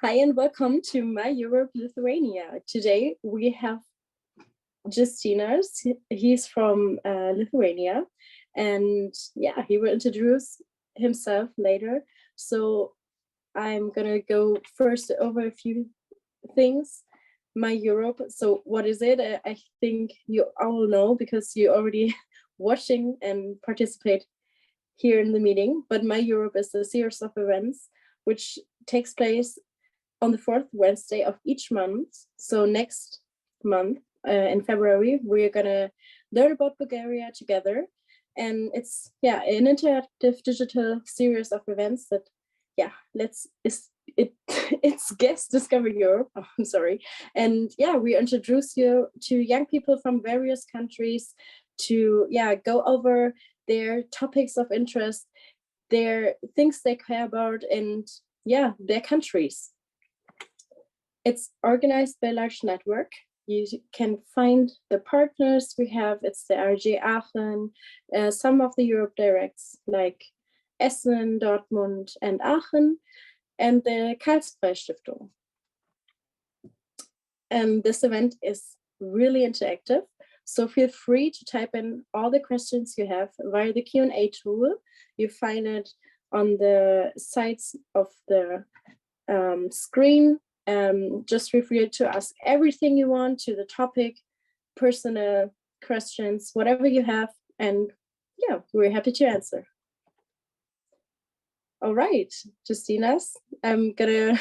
Hi and welcome to My Europe Lithuania. Today we have Justinas. He's from Lithuania, and yeah, he will introduce himself later. So I'm gonna go first over a few things. My Europe. So what is it? I think you all know because you already watching and participate here in the meeting. But My Europe is a series of events which takes place on the fourth Wednesday of each month. So next month in February, we're gonna learn about Bulgaria together. And it's an interactive digital series of events that it's guest Discover Europe. Oh, I'm sorry. And we introduce you to young people from various countries to go over their topics of interest, their things they care about, and their countries. It's organized by a large network. You can find the partners we have. It's the RG Aachen, some of the Europe Directs like Essen, Dortmund, and Aachen, and the Karlsruhe Stiftung. And this event is really interactive. So feel free to type in all the questions you have via the Q&A tool. You find it on the sides of the screen. Just feel free to ask everything you want to the topic, personal questions, whatever you have, and we're happy to answer. All right, Justinas, I'm gonna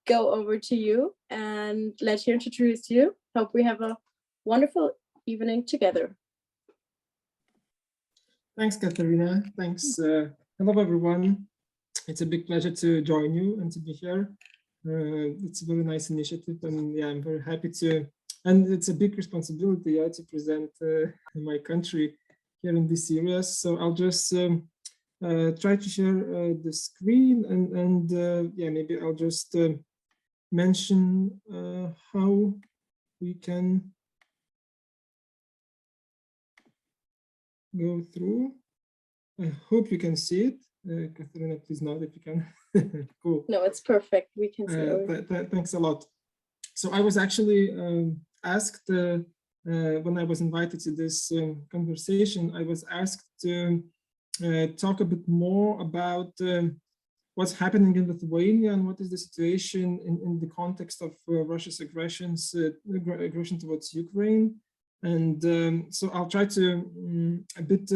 go over to you and let you introduce you. Hope we have a wonderful evening together. Thanks, Katharina. Thanks. Hello, everyone. It's a big pleasure to join you and to be here. It's a very nice initiative, and I'm very happy to. And it's a big responsibility to present my country here in this series. So I'll just try to share the screen, and maybe I'll just mention how we can go through. I hope you can see it. Katharina, please note if you can. Cool. No, it's perfect. We can see it. Thanks a lot. So I was actually asked when I was invited to this conversation, I was asked to talk a bit more about what's happening in Lithuania and what is the situation in the context of Russia's aggression towards Ukraine. And so I'll try to a bit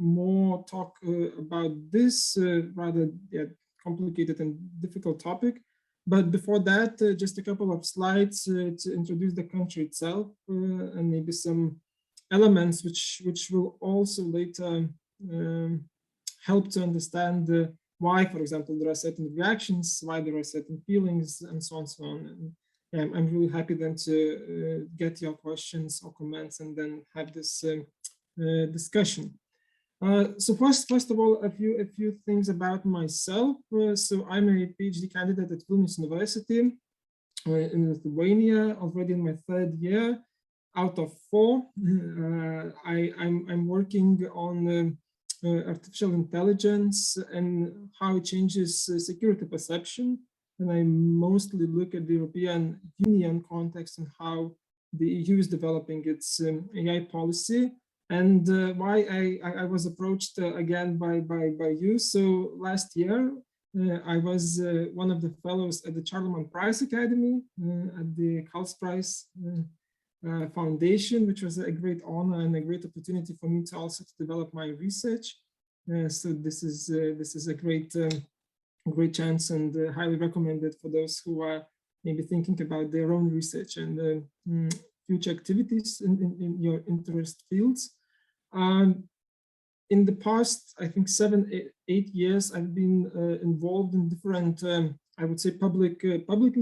more talk about this rather complicated and difficult topic. But before that, just a couple of slides to introduce the country itself and maybe some elements which will also later help to understand why, for example, there are certain reactions, why there are certain feelings, and so on and so on. And I'm really happy then to get your questions or comments and then have this discussion. So first of all, a few things about myself. So I'm a PhD candidate at Vilnius University in Lithuania, already in my third year out of 4. I'm working on artificial intelligence and how it changes security perception. And I mostly look at the European Union context and how the EU is developing its AI policy. And why I was approached again by you. So last year, I was one of the fellows at the Charlemagne Prize Academy at the Karlsruhe Foundation, which was a great honor and a great opportunity for me to also develop my research. So this is a great chance and highly recommended for those who are maybe thinking about their own research and future activities in your interest fields. In the past, I think 7-8 years, I've been involved in different, I would say, public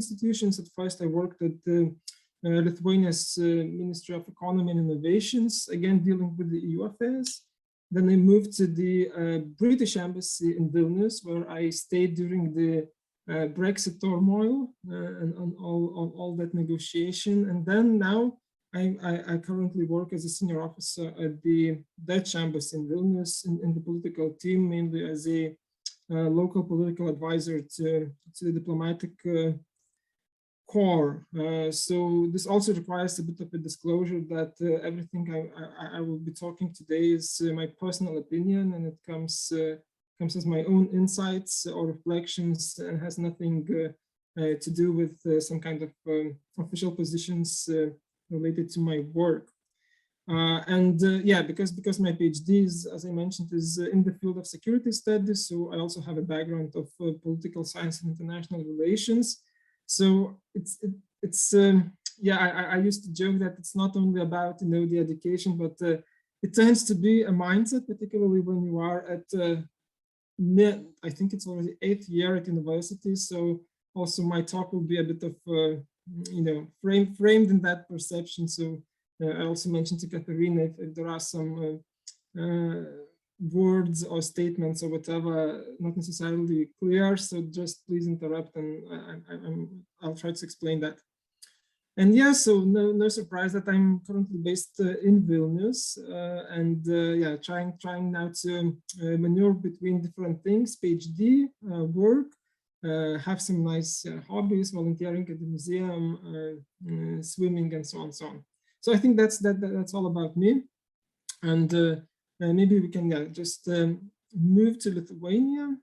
institutions. At first, I worked at Lithuania's Ministry of Economy and Innovations, again dealing with the EU affairs. Then I moved to the British Embassy in Vilnius, where I stayed during the Brexit turmoil and on all that negotiation. And then now I currently work as a senior officer at the Dutch Embassy in Vilnius in the political team, mainly as a local political advisor to the diplomatic corps. So this also requires a bit of a disclosure that everything I will be talking today is my personal opinion, and it comes as my own insights or reflections, and has nothing to do with some kind of official positions related to my work. Yeah, because my PhD is, as I mentioned, is in the field of security studies, so I also have a background of political science and international relations. So yeah, I used to joke that it's not only about the education, but it tends to be a mindset, particularly when you are at I think it's already 8th year at university. So also my talk will be a bit of framed in that perception. So I also mentioned to Katharina, if there are some words or statements or whatever not necessarily clear, so just please interrupt, and I'll try to explain that. And yeah, so no surprise that I'm currently based in Vilnius, and yeah, trying now to maneuver between different things: PhD, work, have some nice hobbies, volunteering at the museum, swimming, and so on, so on. So I think that's all about me, and maybe we can just move to Lithuania.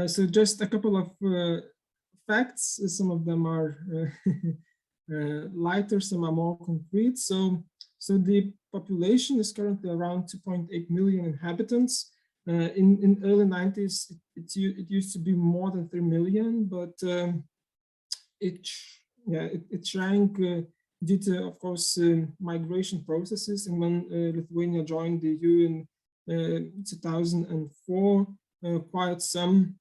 So just a couple of facts. Some of them are lighter, some are more concrete. So the population is currently around 2.8 million inhabitants. In early 90s, it used to be more than 3 million, but it shrank due to, of course, migration processes. And when Lithuania joined the EU in 2004, quite some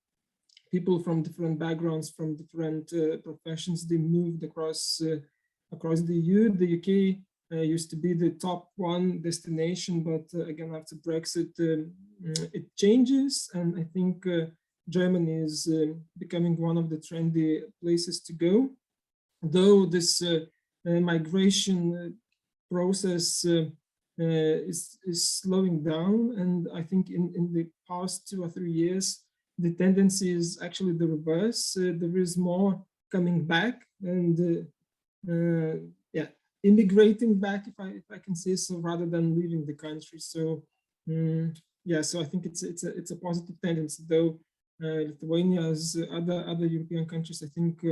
people from different backgrounds, from different professions, they moved across the EU. The UK used to be the top one destination, but again, after Brexit, it changes. And I think Germany is becoming one of the trendy places to go. Though this migration process is slowing down, and I think in the past 2 or 3 years, the tendency is actually the reverse. There is more coming back, and yeah, immigrating back, if I can say so, rather than leaving the country. So yeah, so I think it's a positive tendency, though. Lithuania, as other European countries, I think,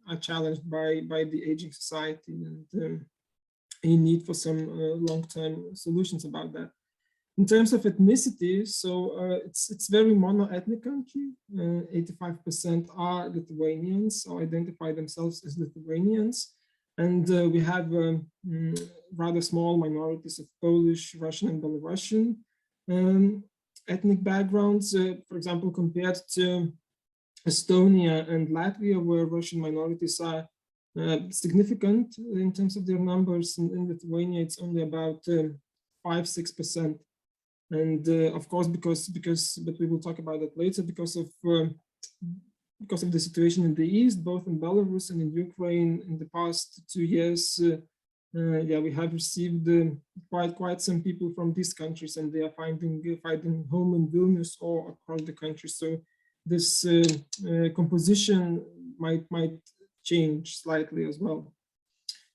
are challenged by the aging society and a need for some long-term solutions about that. In terms of ethnicity, so it's very mono-ethnic country. 85% are Lithuanians, or identify themselves as Lithuanians, and we have rather small minorities of Polish, Russian, and Belarusian ethnic backgrounds, for example, compared to Estonia and Latvia, where Russian minorities are significant in terms of their numbers. In Lithuania, it's only about 5–6%. And of course, but we will talk about that later, because of the situation in the east, both in Belarus and in Ukraine, in the past 2 years, yeah, we have received quite some people from these countries, and they are finding home in Vilnius or across the country. So this composition might change slightly as well.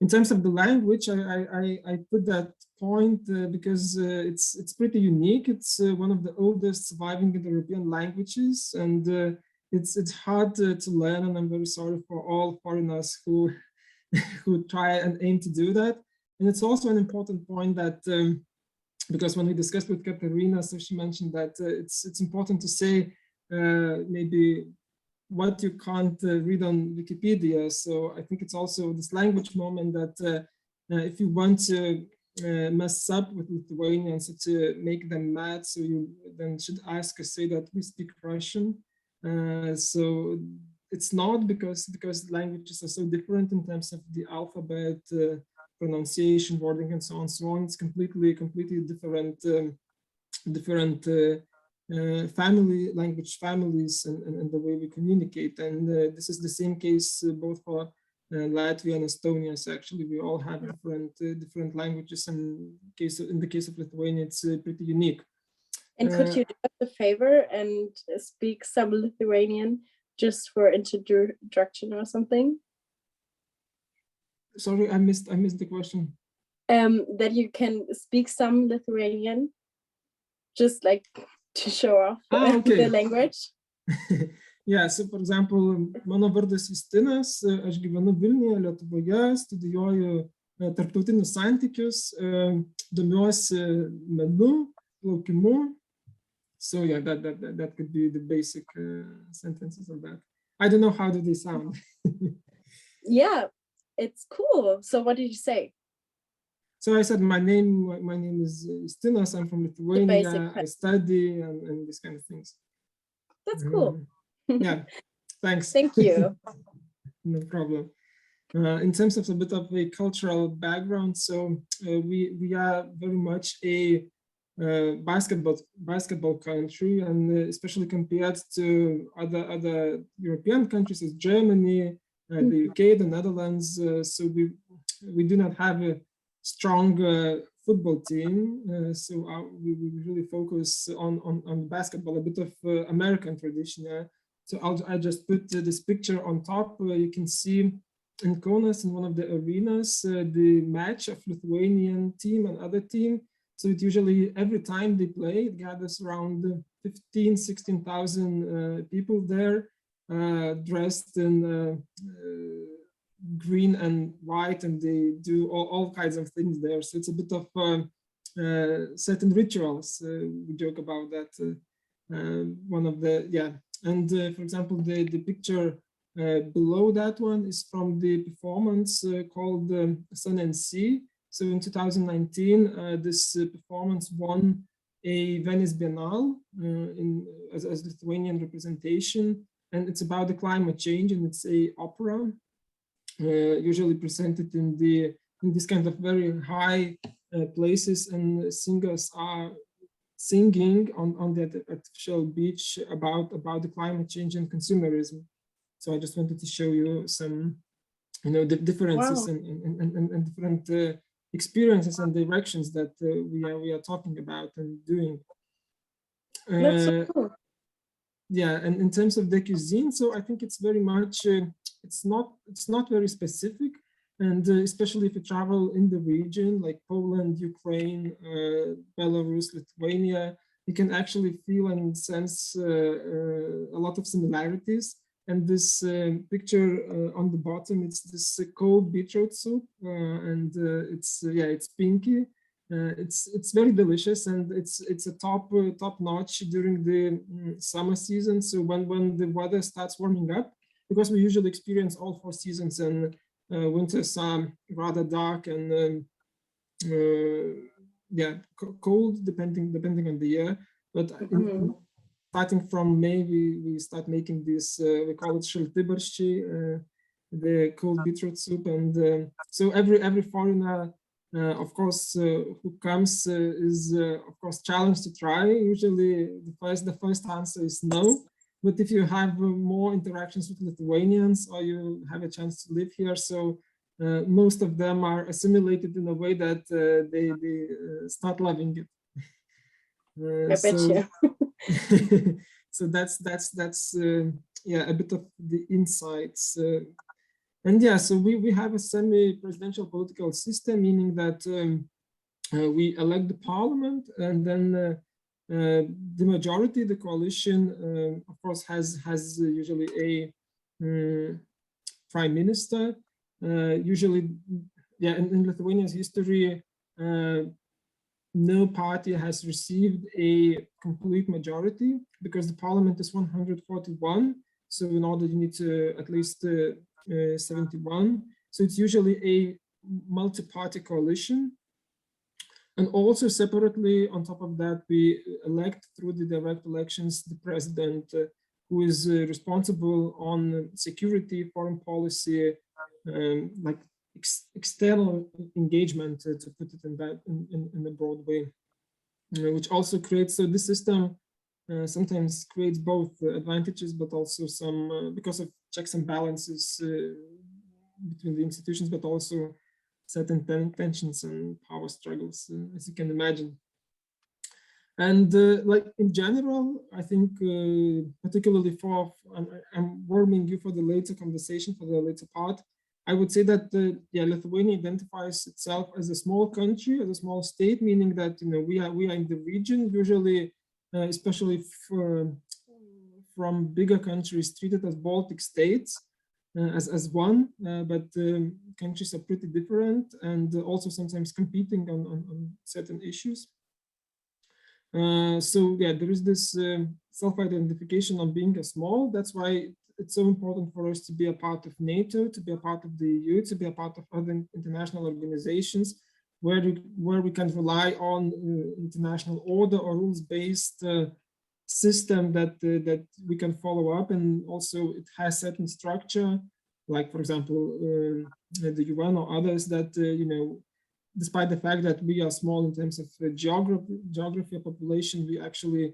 In terms of the language, I put that point because it's pretty unique. It's one of the oldest surviving Indo-European languages, and it's hard to learn. And I'm very sorry for all foreigners who try and aim to do that. And it's also an important point that because when we discussed with Katharina, so she mentioned that it's important to say maybe what you can't read on Wikipedia. So I think it's also this language moment that if you want to mess up with Lithuanians, to make them mad, so you then should ask or say that we speak Russian. So it's not because languages are so different in terms of the alphabet, pronunciation, wording, and so on. It's completely different language families and the way we communicate. And this is the same case both for Latvia and Estonia. So actually, we all have different languages, and in the case of Lithuania, it's pretty unique. And could you do us a favor and speak some Lithuanian just for introduction or something? Sorry, I missed the question. That you can speak some Lithuanian, just like to show off the language. Yeah, so for example, mano vardas Justinas, aš gyvenu Vilniuje, Lietuvoje, studijuoju tarptautinius santykius, domiuosi menu, plaukimu. So yeah, that could be the basic sentences of that. I don't know how do they sound. Yeah, it's cool. So what did you say? So I said my name is Justinas. I'm from Lithuania. I study and these kind of things. That's cool. Yeah, thanks. Thank you. No problem. In terms of a bit of a cultural background, so we are very much a basketball country, and especially compared to other European countries as Germany, the UK, the Netherlands. So we do not have a strong football team. So we really focus on basketball, a bit of American tradition. So I just put this picture on top. You can see in Kaunas, in one of the arenas, the match of Lithuanian team and other team. So it usually, every time they play, it gathers around 15,000, 16,000 people there, dressed in green and white, and they do all kinds of things there. So it's a bit of certain rituals. We joke about that. One of the, yeah. And for example, the picture below that one is from the performance called Sun and Sea. So in 2019, this performance won a Venice Biennale as Lithuanian representation, and it's about the climate change, and it's a opera, usually presented in this kind of very high places, and singers are singing on the artificial beach about the climate change and consumerism. So I just wanted to show you some, the differences. Wow. and different experiences and directions that we are talking about and doing. That's so cool. Yeah, and in terms of the cuisine, so I think it's very much it's not very specific, and especially if you travel in the region like Poland, Ukraine, Belarus, Lithuania, you can actually feel and sense a lot of similarities. And this picture on the bottom, it's this cold beetroot soup, and it's pinky. It's very delicious, and it's a top notch during the summer season. So when the weather starts warming up, because we usually experience all 4 seasons, and winters are rather dark and cold depending on the year. But starting from May, we start making this, we call it shiltibarshchi, the cold beetroot soup. And so every foreigner, of course, who comes is, of course, challenged to try. Usually the first answer is no. But if you have more interactions with Lithuanians, or you have a chance to live here, so most of them are assimilated in a way that they start loving it. I bet you. So that's a bit of the insights. And yeah, so we have a semi-presidential political system, meaning that we elect the parliament, and then the majority, the coalition, of course, has usually a prime minister. Usually, yeah, in Lithuania's history, no party has received a complete majority, because the parliament is 141. So in order, you need to at least 71. So it's usually a multi-party coalition. And also separately, on top of that, we elect through the direct elections the president, who is responsible on security, foreign policy, like external engagement, to put it in a broad way, which also creates, so this system sometimes creates both advantages, but also some, because of checks and balances between the institutions, but also certain tensions and power struggles, as you can imagine. And like in general, I think particularly I'm warming you for the later conversation, for the later part. I would say that yeah, Lithuania identifies itself as a small country, as a small state, meaning that we are in the region, usually, especially from bigger countries treated as Baltic states, as one, but countries are pretty different and also sometimes competing on certain issues. So yeah, there is this self-identification on being a small. That's why it's so important for us to be a part of NATO, to be a part of the EU, to be a part of other international organizations where we can rely on international order or rules-based system that we can follow up, and also it has certain structure, like for example the UN or others that despite the fact that we are small in terms of geography or population, we actually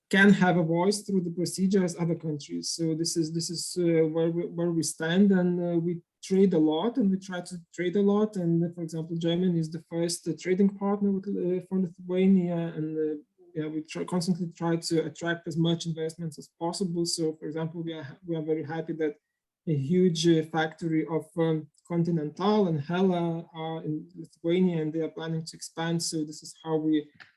can have a voice through the procedure as other countries. So this is where we stand, and we trade a lot, and we try to trade a lot. And for example, Germany is the first trading partner for Lithuania, and yeah, we constantly try to attract as much investments as possible. So, for example, we are very happy that a huge factory of Continental and Hella are in Lithuania, and they are planning to expand. So this is how we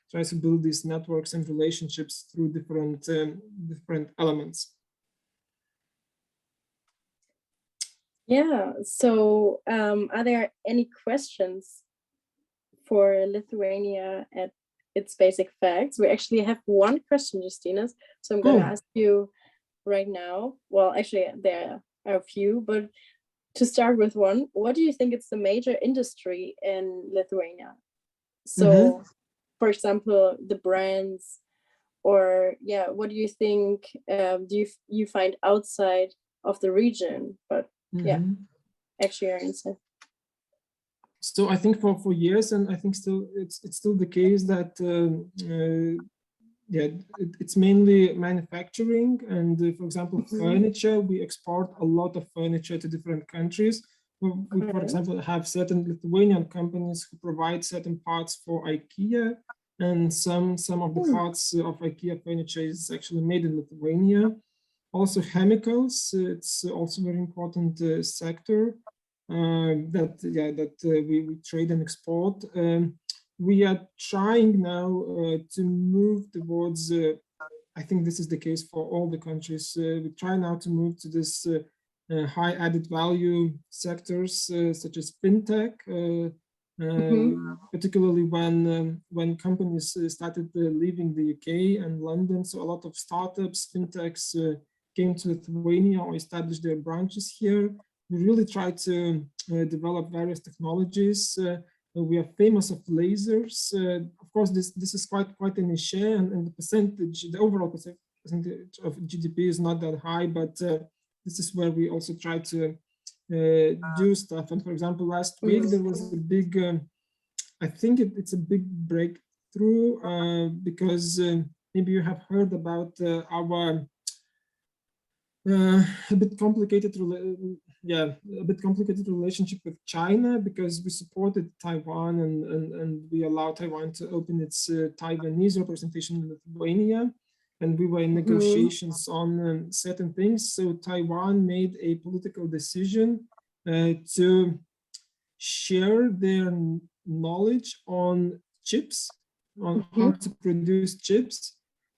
try to build these networks and relationships through different elements. Yeah. So, are there any questions for Lithuania at its basic facts? We actually have one question, Justinas. So I'm going to ask you right now. Well, actually, there are a few, but to start with one, what do you think is the major industry in Lithuania? So, for example, the brands, or yeah, what do you think do you find outside of the region? But yeah, actually your answer. So I think for years, and I think it's still the case that yeah, it's mainly manufacturing, and for example, furniture. We export a lot of furniture to different countries. We, for example, have certain Lithuanian companies who provide certain parts for IKEA, and some of the parts of IKEA furniture is actually made in Lithuania. Also chemicals, it's also very important sector that we trade and export. We are trying now to move towards, I think this is the case for all the countries, we try now to move to this high added value sectors such as fintech, particularly when companies started leaving the UK and London. So a lot of startups, fintechs came to Lithuania or established their branches here. We really try to develop various technologies. We are famous of lasers. Of course, this is quite a niche, and the overall percentage of GDP is not that high, but this is where we also try to do stuff. And for example, last week there was a big, I think it's a big breakthrough because maybe you have heard about our a bit complicated relationship with China, because we supported Taiwan and we allowed Taiwan to open its Taiwanese representation in Lithuania, and we were in negotiations on certain things. So Taiwan made a political decision to share their knowledge on chips, on how to produce chips.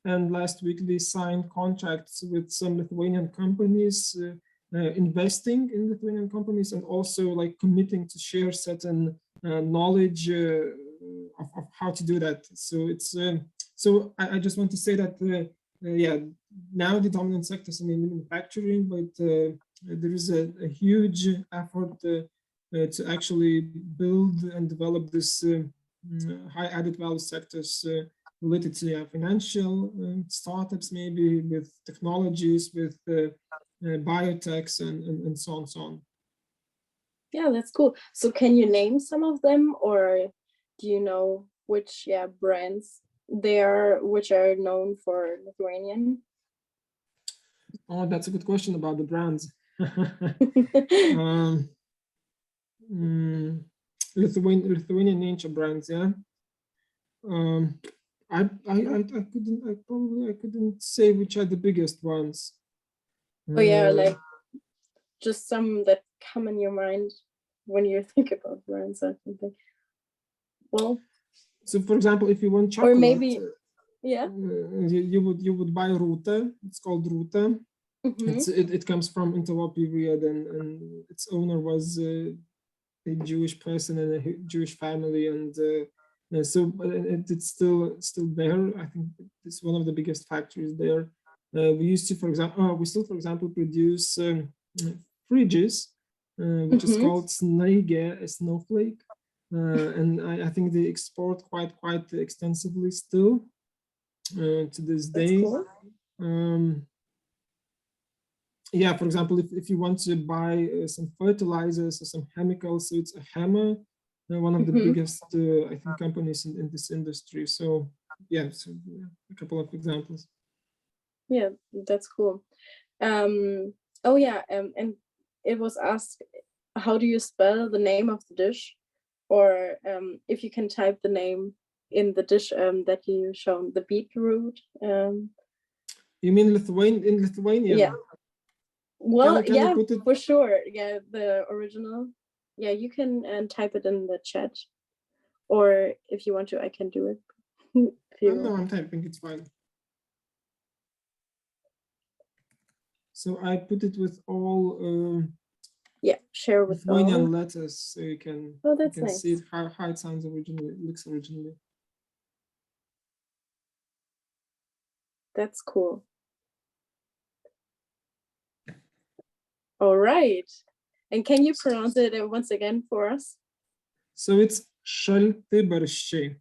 And last week they signed contracts with some Lithuanian companies, investing in Lithuanian companies, and also like committing to share certain knowledge of how to do that. So it's so I just want to say that yeah, now the dominant sector is in manufacturing, but there is a huge effort to actually build and develop this high added value sectors related to financial startups, maybe with technologies, with biotechs, and so on. Yeah, that's cool. So can you name some of them, or do you know which brands which are known for Lithuanian? Oh, that's a good question about the brands. Lithuanian nature brands, yeah. I couldn't say which are the biggest ones. Oh yeah, like just some that come in your mind when you think about brands or something. Well, so for example, if you want chocolate, or maybe yeah, you would buy Ruta. It's called Ruta. It comes from interwar period, and its owner was a Jewish person and a Jewish family, and so it's still there. I think it's one of the biggest factories there. We used to, for example, we still, for example, produce fridges, which is called Snøgge, a snowflake, and I think they export quite extensively still to this day. Cool. Yeah, for example, if you want to buy some fertilizers or some chemicals, so it's a Hammer, one of the biggest, I think, companies in this industry. So yeah, so a couple of examples. Yeah, that's cool. Oh yeah, and it was asked, how do you spell the name of the dish, or if you can type the name in the dish that you shown, the beetroot. You mean in Lithuania? Yeah. Well, yeah, for sure. Yeah, the original. Yeah, you can type it in the chat, or if you want to, I can do it. No, I'm typing. It's fine. So I put it with all. Yeah, share with Lithuanian all letters, so you can, nice. See it, how it sounds originally, looks originally. That's cool. All right. And can you pronounce it once again for us? So it's šaltibarščiai.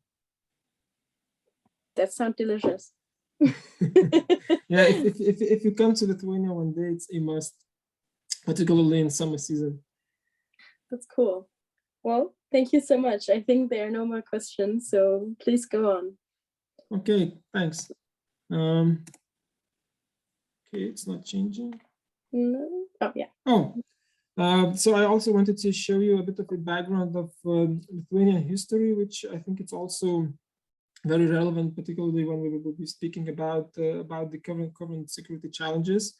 That sounds delicious. Yeah, if you come to Lithuania one day, it's a must, particularly in summer season. That's cool. Well, thank you so much. I think there are no more questions, so please go on. Okay, thanks. Okay, it's not changing. No. Oh, yeah. Oh, so I also wanted to show you a bit of a background of Lithuanian history, which I think it's also very relevant, particularly when we will be speaking about the current security challenges.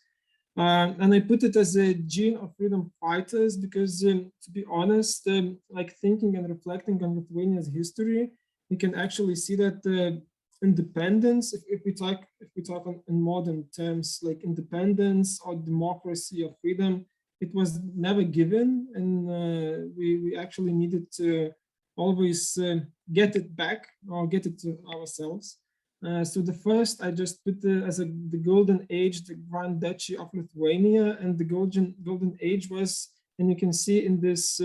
And I put it as a gene of freedom fighters because, to be honest, like thinking and reflecting on Lithuania's history, we can actually see that independence, if we talk in modern terms, like independence or democracy or freedom, it was never given, and we actually needed to always get it back or get it to ourselves. So the first I just put as the golden age, the Grand Duchy of Lithuania, and the golden age was, and you can see in this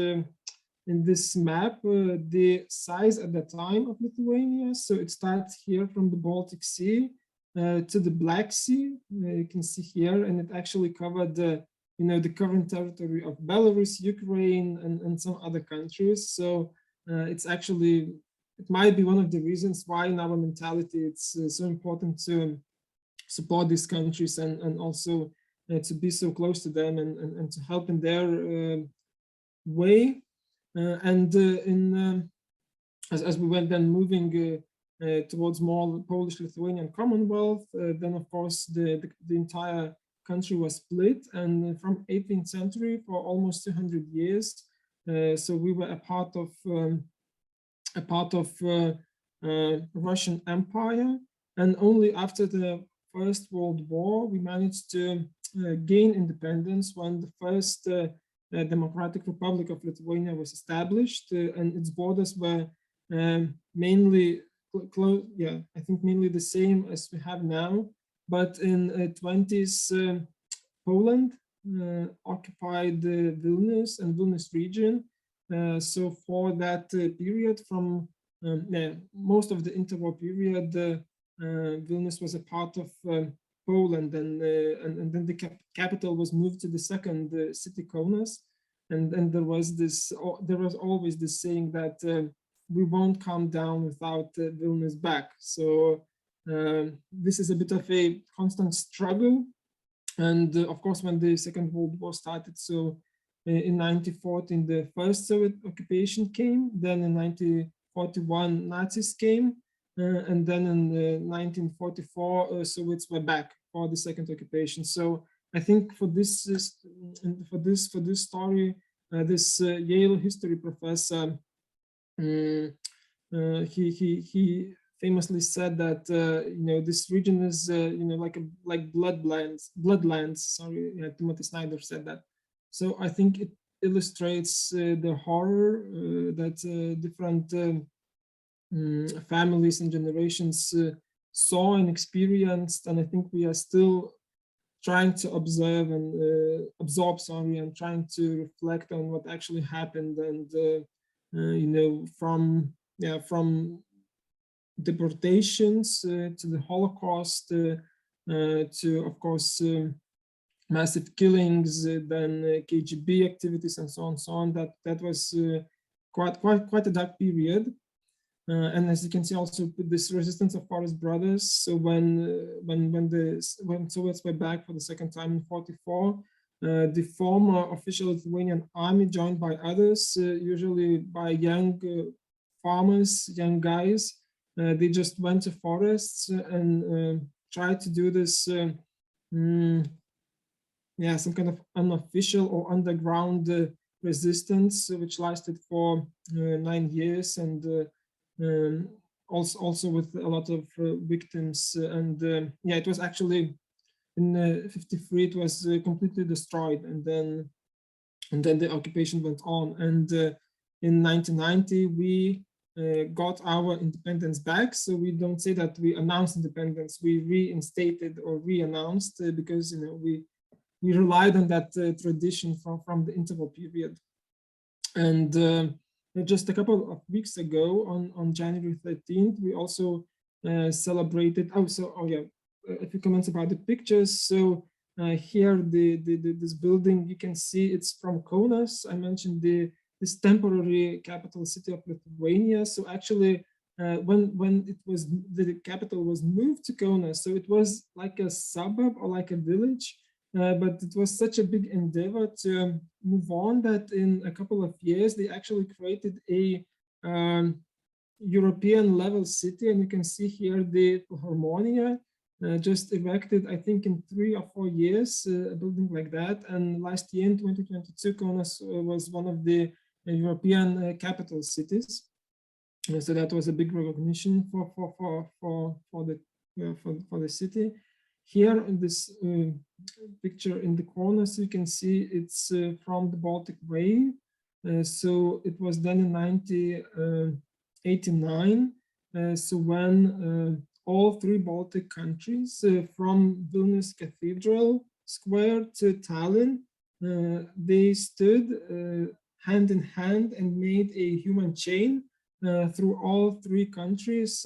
map the size at the time of Lithuania. So it starts here from the Baltic Sea to the Black Sea. You can see here, and it actually covered the current territory of Belarus, Ukraine, and some other countries. So it's actually, it might be one of the reasons why in our mentality it's so important to support these countries and also to be so close to them and to help in their way. As we went then moving towards more Polish-Lithuanian Commonwealth, then of course the entire country was split, and from 18th century for almost 200 years. So we were a part of Russian Empire, and only after the First World War we managed to gain independence when the first Democratic Republic of Lithuania was established, and its borders were mainly I think mainly the same as we have now. But in 20s, Poland occupied Vilnius and Vilnius region. So for that period, from most of the interwar period, Vilnius was a part of Poland, and then the capital was moved to the second city, Kaunas, and there was always this saying that we won't come down without Vilnius back. So this is a bit of a constant struggle, and of course when the Second World War started, so in 1914 the first Soviet occupation came, then in 1941 Nazis came, and then in 1944, Soviets were back for the second occupation. So I think for this story, this Yale history professor, he famously said that this region is like bloodlands. Sorry, Timothy Snyder said that. So I think it illustrates the horror that different families and generations saw and experienced, and I think we are still trying to observe and absorb, and trying to reflect on what actually happened, and from deportations to the Holocaust to, of course, massive killings, then KGB activities, and so on. That was quite a dark period. And as you can see, also this resistance of Forest Brothers. So when Soviets were back for the second time in '44, the former official Lithuanian army, joined by others, usually by young farmers, young guys, they just went to forests and tried to do this, some kind of unofficial or underground resistance, which lasted for 9 years, and also with a lot of victims. And it was actually in '53, it was completely destroyed, and then the occupation went on. And in 1990, we got our independence back. So we don't say that we announced independence, we reinstated or re-announced, because we relied on that tradition from the interval period. And just a couple of weeks ago, on January 13th, we also celebrated. A few comments about the pictures. So here, this building, you can see it's from Kaunas. I mentioned this temporary capital city of Lithuania. So actually, when the capital was moved to Kaunas, so it was like a suburb or like a village. But it was such a big endeavor to move on that in a couple of years, they actually created a European level city. And you can see here the Philharmonia, just erected, I think, in 3 or 4 years, a building like that. And last year in 2022, Kaunas was one of the European capital cities. So that was a big recognition for the city. Here in this picture in the corner, so you can see it's from the Baltic Way. So it was done in 1989. So when all 3 Baltic countries, from Vilnius Cathedral Square to Tallinn, they stood hand in hand and made a human chain through all 3 countries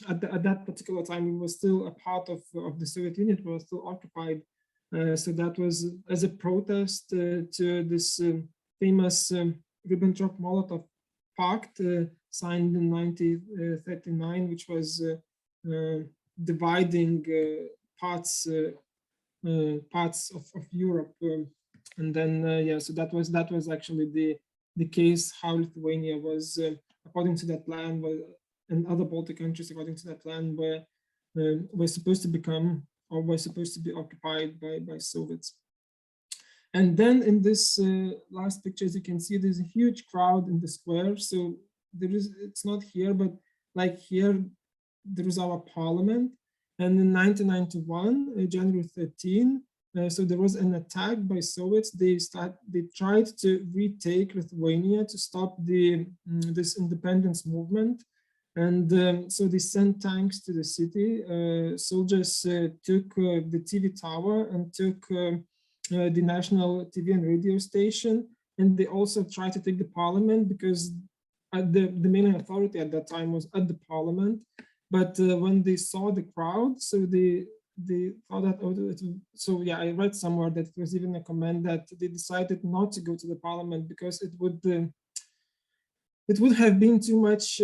at that particular time. We were still a part of the Soviet Union. It was still occupied. So that was as a protest to this famous Ribbentrop-Molotov Pact signed in 1939, which was dividing parts of Europe. And then so that was actually the case how Lithuania was, according to that plan, and other Baltic countries, according to that plan, were supposed to become, or were supposed to be occupied by Soviets. And then in this last picture, as you can see, there's a huge crowd in the square. So it's not here, but like here, there is our parliament. And in 1991, January 13, so there was an attack by Soviets. They tried to retake Lithuania to stop this independence movement. And so they sent tanks to the city. Soldiers took the TV tower and took the national TV and radio station. And they also tried to take the parliament, because the main authority at that time was at the parliament. But when they saw the crowd, so they thought that, I read somewhere that it was even a comment that they decided not to go to the parliament because it would have been too much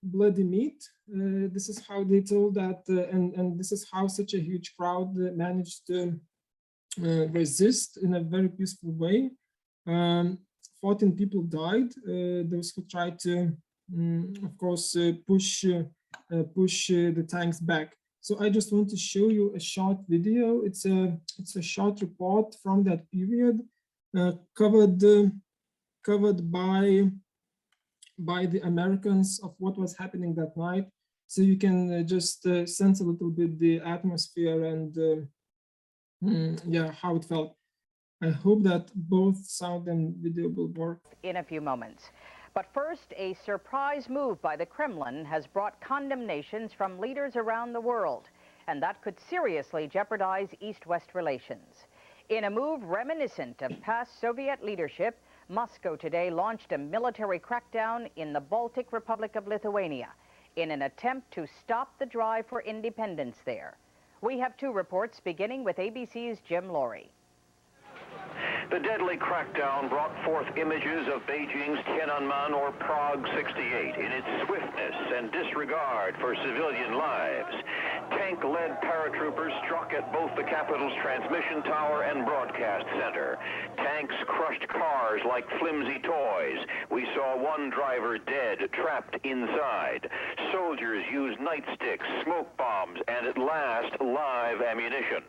bloody meat. This is how they told that, and this is how such a huge crowd managed to resist in a very peaceful way. 14 people died. Those who tried to, of course, push push the tanks back. So I just want to show you a short video. It's a short report from that period, covered by the Americans of what was happening that night. So you can just sense a little bit the atmosphere and yeah, how it felt. I hope that both sound and video will work. In a few moments. But first, a surprise move by the Kremlin has brought condemnations from leaders around the world, and that could seriously jeopardize East-West relations. In a move reminiscent of past Soviet leadership, Moscow today launched a military crackdown in the Baltic Republic of Lithuania in an attempt to stop the drive for independence there. We have two reports, beginning with ABC's Jim Laurie. The deadly crackdown brought forth images of Beijing's Tiananmen or Prague 68 in its swiftness and disregard for civilian lives. Tank-led paratroopers struck at both the capital's transmission tower and broadcast center. Tanks crushed cars like flimsy toys. We saw one driver dead, trapped inside. Soldiers used nightsticks, smoke bombs, and at last, live ammunition.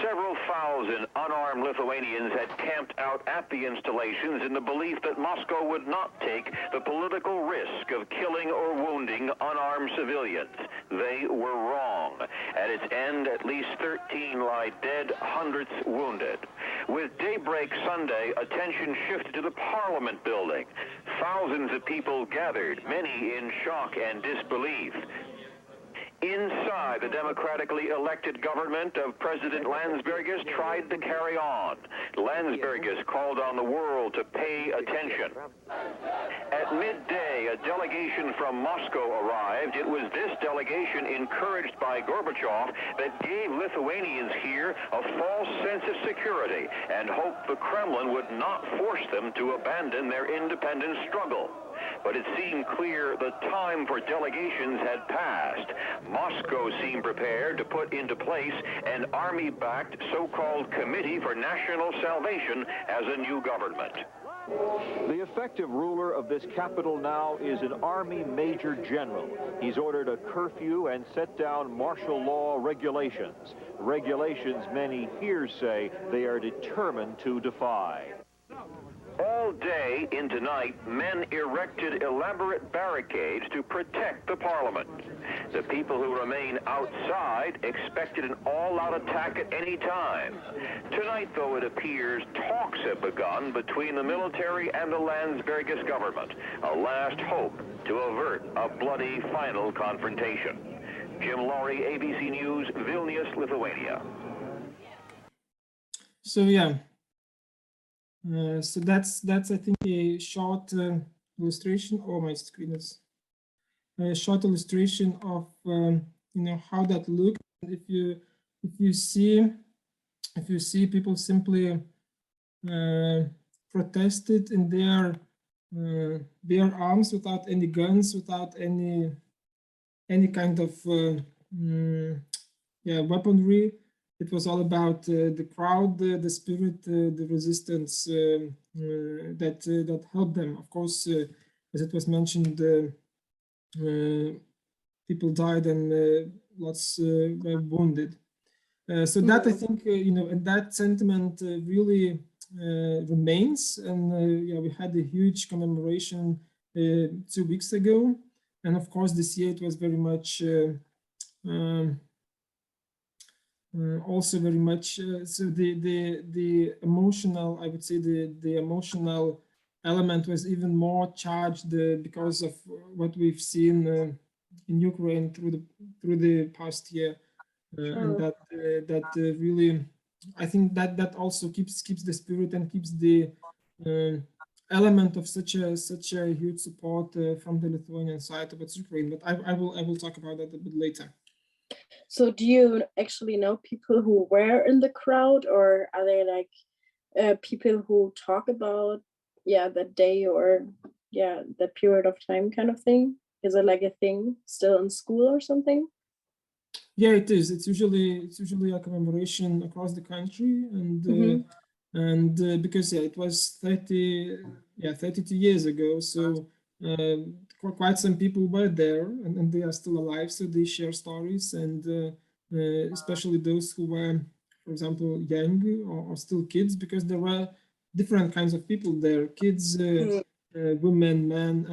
Several thousand unarmed Lithuanians had camped out at the installations in the belief that Moscow would not take the political risk of killing or wounding unarmed civilians. They were wrong. At its end, at least 13 lie dead, hundreds wounded. With daybreak Sunday, attention shifted to the Parliament building. Thousands of people gathered, many in shock and disbelief. Inside, the democratically elected government of President Landsbergis tried to carry on. Landsbergis called on the world to pay attention. At midday, a delegation from Moscow arrived. It was this delegation, encouraged by Gorbachev, that gave Lithuanians here a false sense of security and hoped the Kremlin would not force them to abandon their independence struggle. But it seemed clear the time for delegations had passed. Moscow seemed prepared to put into place an army-backed so-called Committee for National Salvation as a new government. The effective ruler of this capital now is an Army Major General. He's ordered a curfew and set down martial law regulations. Regulations many here say they are determined to defy. All day into night, men erected elaborate barricades to protect the parliament. The people who remain outside expected an all-out attack at any time. Tonight, though, it appears talks have begun between the military and the Landsbergis government, a last hope to avert a bloody final confrontation. Jim Laurie, ABC News, Vilnius, Lithuania. So yeah. So that's I think a short illustration. Oh, my screen is a short illustration of you know, how that looked. If you see people simply protested in their bare arms, without any guns, without any kind of yeah, weaponry. It was all about the crowd, the spirit, the resistance that helped them. Of course, as it was mentioned, people died and lots were wounded. So that, I think, you know, and that sentiment really remains. And yeah, we had a huge commemoration 2 weeks ago, and of course this year it was very much. Also very much so the emotional, I would say the emotional element was even more charged because of what we've seen in Ukraine through the past year, and that really, I think that also keeps the spirit and keeps the element of such a huge support from the Lithuanian side towards Ukraine. But I will talk about that a bit later. So do you actually know people who were in the crowd, or are they like people who talk about, yeah, that day or, yeah, that period of time kind of thing? Is it like a thing still in school or something? Yeah, it is. It's usually a commemoration across the country, and and because yeah, it was 32 years ago, so quite some people were there, and they are still alive, so they share stories, and especially those who were, for example, young or still kids, because there were different kinds of people there, kids, women, men,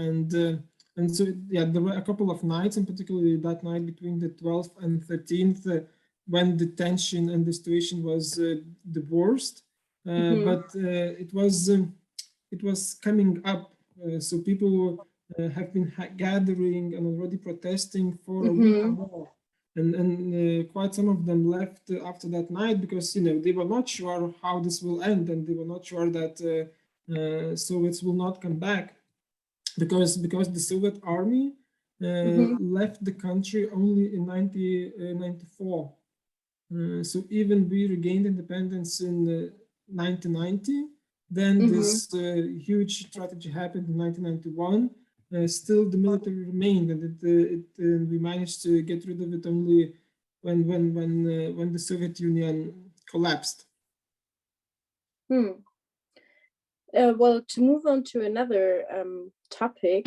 and so, yeah, there were a couple of nights, and particularly that night between the 12th and 13th, when the tension and the situation was the worst. But it was coming up. So people have been gathering and already protesting for a week or more. And quite some of them left after that night because, they were not sure how this will end, and they were not sure that Soviets will not come back. Because the Soviet army left the country only in 1994. So even we regained independence in 1990, then this huge tragedy happened in 1991. Still, the military remained, and we managed to get rid of it only when the Soviet Union collapsed. Well, to move on to another topic,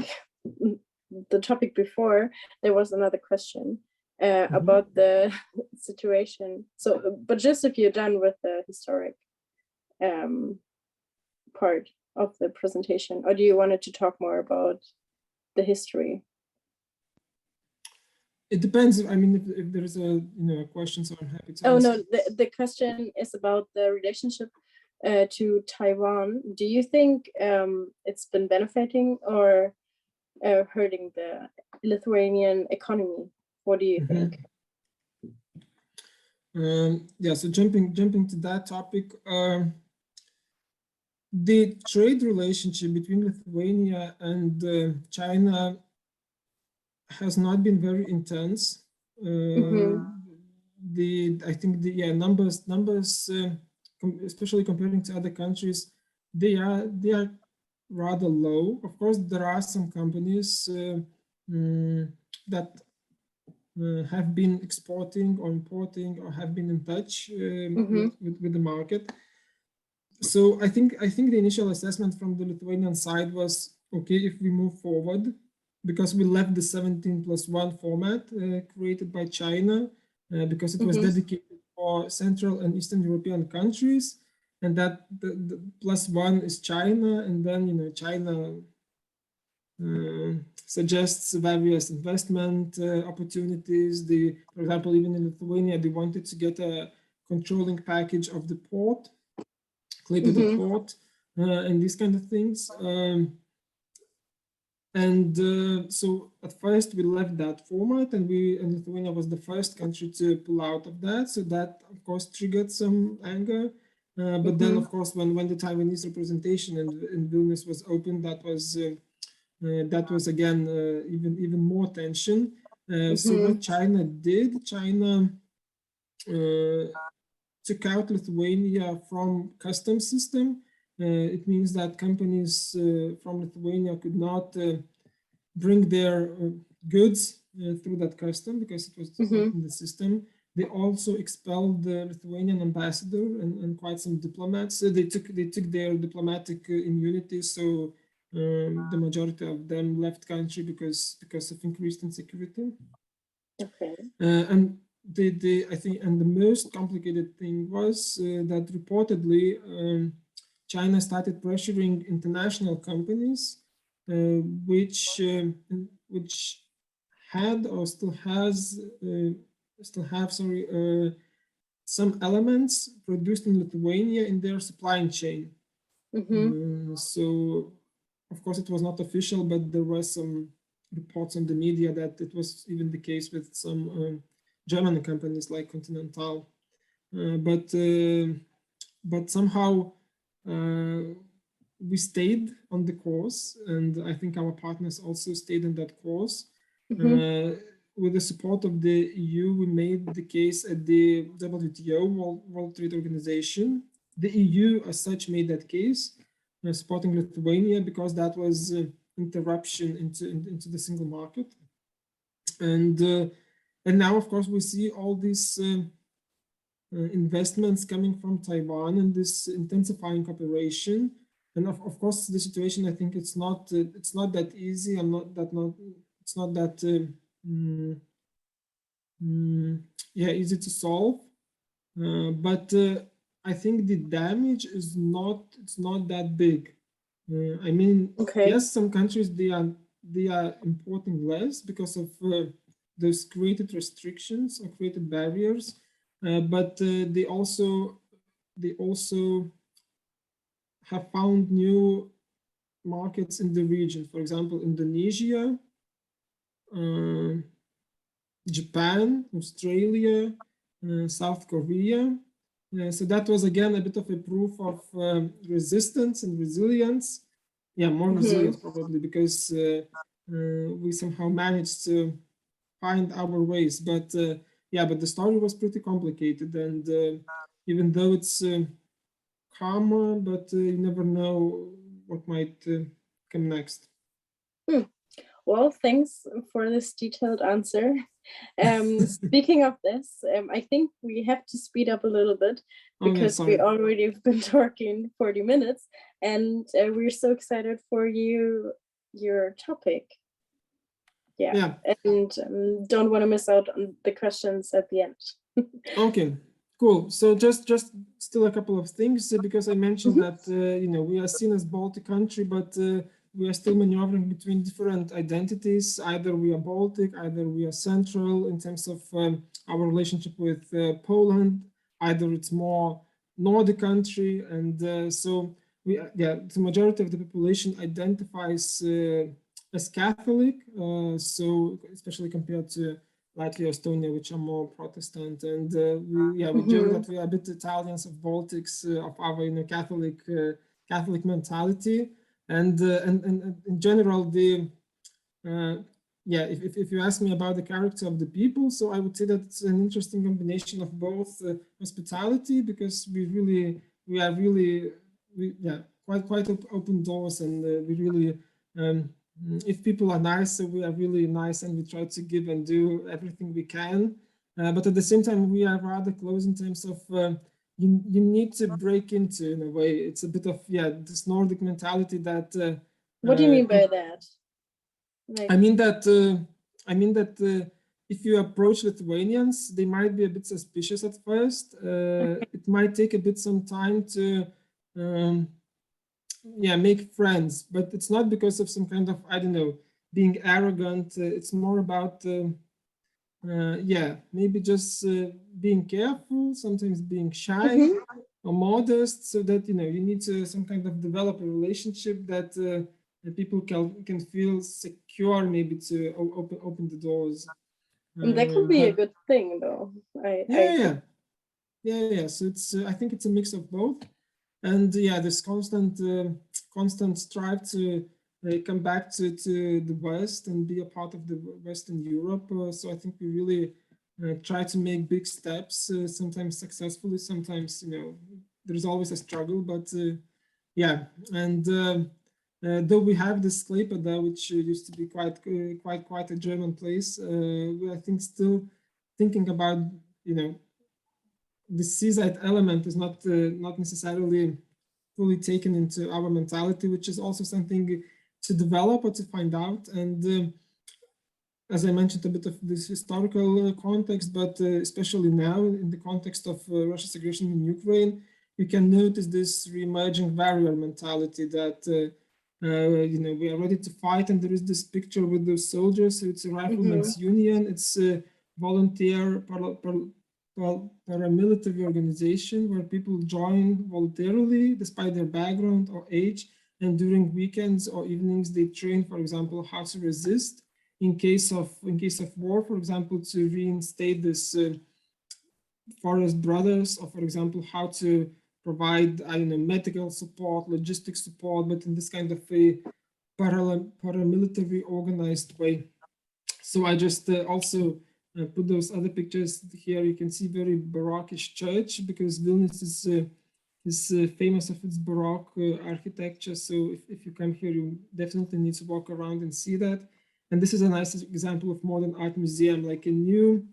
the topic before, there was another question about the situation. So, but just if you're done with the historic part of the presentation, or do you wanted to talk more about the history? It depends. I mean, if there's a question, so I'm happy to answer. No, the question is about the relationship to Taiwan. Do you think it's been benefiting or hurting the Lithuanian economy? What do you think? Yeah, so jumping to that topic, the trade relationship between Lithuania and China has not been very intense. I think the numbers, especially comparing to other countries, they are rather low. Of course, there are some companies that have been exporting or importing or have been in touch with the market. So I think the initial assessment from the Lithuanian side was, okay, if we move forward, because we left the 17+1 format created by China, because it was dedicated for Central and Eastern European countries, and that the +1 is China, and then China suggests various investment opportunities. For example, even in Lithuania, they wanted to get a controlling package of the port, Klaipėda port, and these kind of things. So at first we left that format, and Lithuania was the first country to pull out of that. So that, of course, triggered some anger. But then, of course, when the Taiwanese representation in Vilnius was opened, that was again even more tension. So what China did, China took out Lithuania from customs system. It means that companies from Lithuania could not bring their goods through that custom because it was in the system. They also expelled the Lithuanian ambassador and quite some diplomats. So they took their diplomatic immunity. So the majority of them left country because of increased insecurity. Okay. And I think, and the most complicated thing was that reportedly China started pressuring international companies, which had or still have some elements produced in Lithuania in their supply chain. So, of course, it was not official, but there were some reports on the media that it was even the case with some German companies like Continental. But somehow we stayed on the course, and I think our partners also stayed on that course. With the support of the EU, we made the case at the WTO, World Trade Organization. The EU, as such, made that case, supporting Lithuania because that was interruption into the single market. And now, of course, we see all these investments coming from Taiwan and this intensifying cooperation. And of course, the situation, I think it's not that easy. It's not that easy to solve. But I think the damage is not that big. I mean, yes, some countries they are importing less because of those created restrictions or created barriers, but they also have found new markets in the region. For example, Indonesia, Japan, Australia, South Korea. So that was again a bit of a proof of resistance and resilience. Yeah, more resilience probably, because we somehow managed to find our ways. But yeah, but the story was pretty complicated, and even though it's calmer, but you never know what might come next. Well, thanks for this detailed answer. Speaking of this, I think we have to speed up a little bit because we already have been talking 40 minutes, and we're so excited for your topic. Yeah. And don't want to miss out on the questions at the end. Okay, cool. So just still a couple of things, because I mentioned that we are seen as Baltic country, but we are still maneuvering between different identities. Either we are Baltic, either we are Central in terms of our relationship with Poland. Either it's more Nordic country, and so the majority of the population identifies as Catholic. So especially compared to Latvia, Estonia, which are more Protestant, and we joke that we are a bit Italians of Baltics, of our Catholic mentality. And in general, if you ask me about the character of the people, so I would say that it's an interesting combination of both hospitality, because we are quite open doors, and we really if people are nice, so we are really nice, and we try to give and do everything we can. But at the same time, we are rather close in terms of you need to break into, in a way. It's a bit of this Nordic mentality that. What do you mean by that? I mean that if you approach Lithuanians, they might be a bit suspicious at first. It might take a bit some time to make friends, but it's not because of some kind of, I don't know, being arrogant. It's more about maybe just being careful, sometimes being shy or modest, so that you need to some kind of develop a relationship that people can feel secure, maybe to open the doors. And that could be a good thing, though. So it's I think it's a mix of both, and this constant strive to come back to the West and be a part of the Western Europe. So I think we really try to make big steps, sometimes successfully, sometimes there's always a struggle, but though we have this Klaipėda, which used to be quite a German place, we I think still thinking about the seaside element is not necessarily fully taken into our mentality, which is also something to develop or to find out. And as I mentioned, a bit of this historical context, but especially now in the context of Russia's aggression in Ukraine, you can notice this re-emerging warrior mentality that we are ready to fight, and there is this picture with those soldiers. So it's a riflemen's union. It's a volunteer paramilitary organization where people join voluntarily despite their background or age, and during weekends or evenings they train, for example, how to resist in case of war, for example, to reinstate this forest brothers, or for example how to provide medical support, logistic support, but in this kind of a paramilitary organized way. So I just also put those other pictures here. You can see very Baroque-ish church, because Vilnius is famous of its Baroque architecture. So if you come here, you definitely need to walk around and see that. And this is a nice example of modern art museum, like a new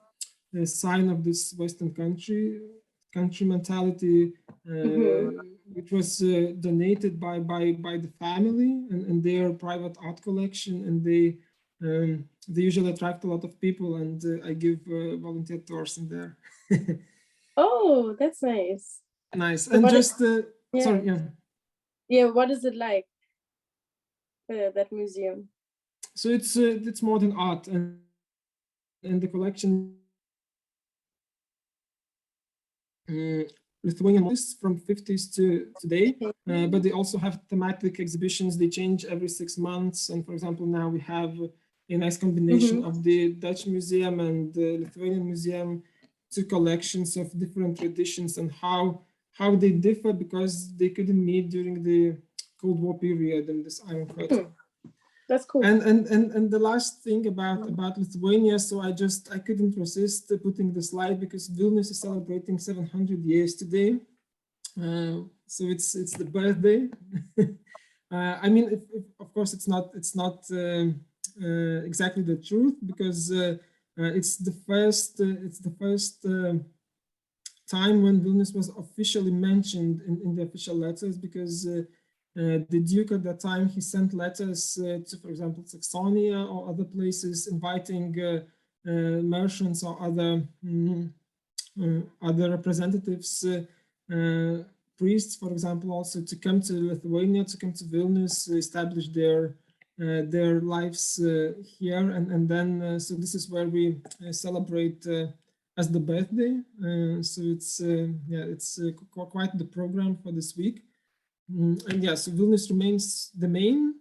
sign of this Western country, country mentality, which was donated by the family and their private art collection, and they usually attract a lot of people, and I give volunteer tours in there. Oh, that's nice. Nice. So And what just yeah. sorry, Yeah, what is it like, that museum? so it's modern art, and the collection Lithuanian artists from 50s to today, but they also have thematic exhibitions. They change every 6 months, and for example, now we have a nice combination of the Dutch Museum and the Lithuanian Museum, two collections of different traditions, and how they differ because they couldn't meet during the Cold War period in this iron curtain. That's cool. And the last thing about Lithuania, so I couldn't resist putting the slide because Vilnius is celebrating 700 years today, so it's the birthday. I mean, of course, it's not exactly the truth, because it's the first time when Vilnius was officially mentioned in the official letters, because the Duke at that time, he sent letters to, for example, Saxonia or other places, inviting merchants or other representatives, priests, for example, also to come to Lithuania, to come to Vilnius, establish their lives here, and then so this is where we celebrate as the birthday. So it's quite the program for this week. And yeah, so Vilnius remains the main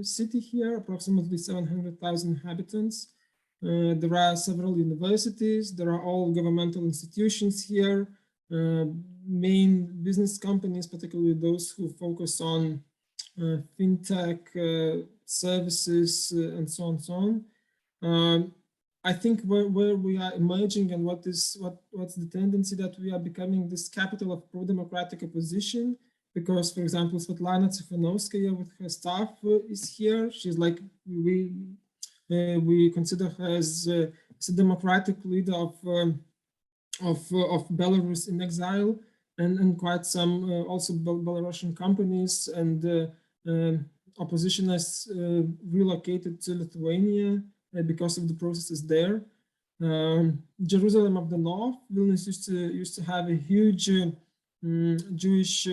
city here, approximately 700,000 inhabitants. There are several universities, there are all governmental institutions here, main business companies, particularly those who focus on fintech services, and so on and so on. I think where we are emerging, and what's the tendency, that we are becoming this capital of pro-democratic opposition. Because, for example, Svetlana Tsikhanouskaya with her staff is here. She's like, we consider her as a democratic leader of Belarus in exile, and quite some also Belarusian companies and oppositionists relocated to Lithuania because of the processes there. Jerusalem of the North, Vilnius used to have a huge Jewish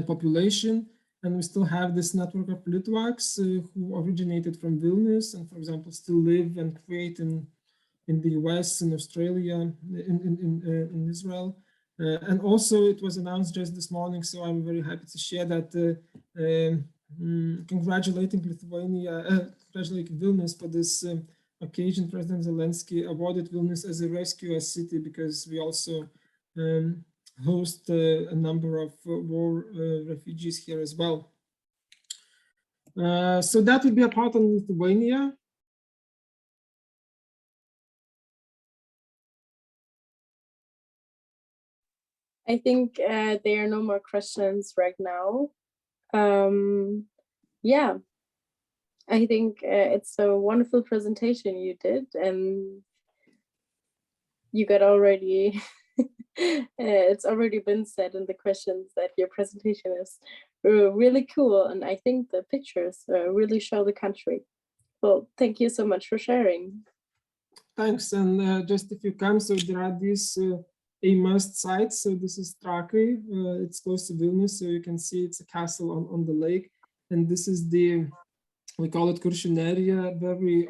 population, and we still have this network of Litvaks who originated from Vilnius, and for example still live and create in the US, in Australia, in Israel, and also it was announced just this morning, so I'm very happy to share that congratulating Vilnius for this occasion. President Zelensky awarded Vilnius as a rescue city, because we also host a number of war refugees here as well. So that would be a part on Lithuania. I think there are no more questions right now. Yeah, I think it's a wonderful presentation you did, and you got already, it's already been said in the questions that your presentation is really cool, and I think the pictures really show the country. Well, thank you so much for sharing. Thanks, and just if you come, so there are these a must sites. So this is Trakai, it's close to Vilnius, so you can see it's a castle on the lake, and this is we call it Kuršių nerija, very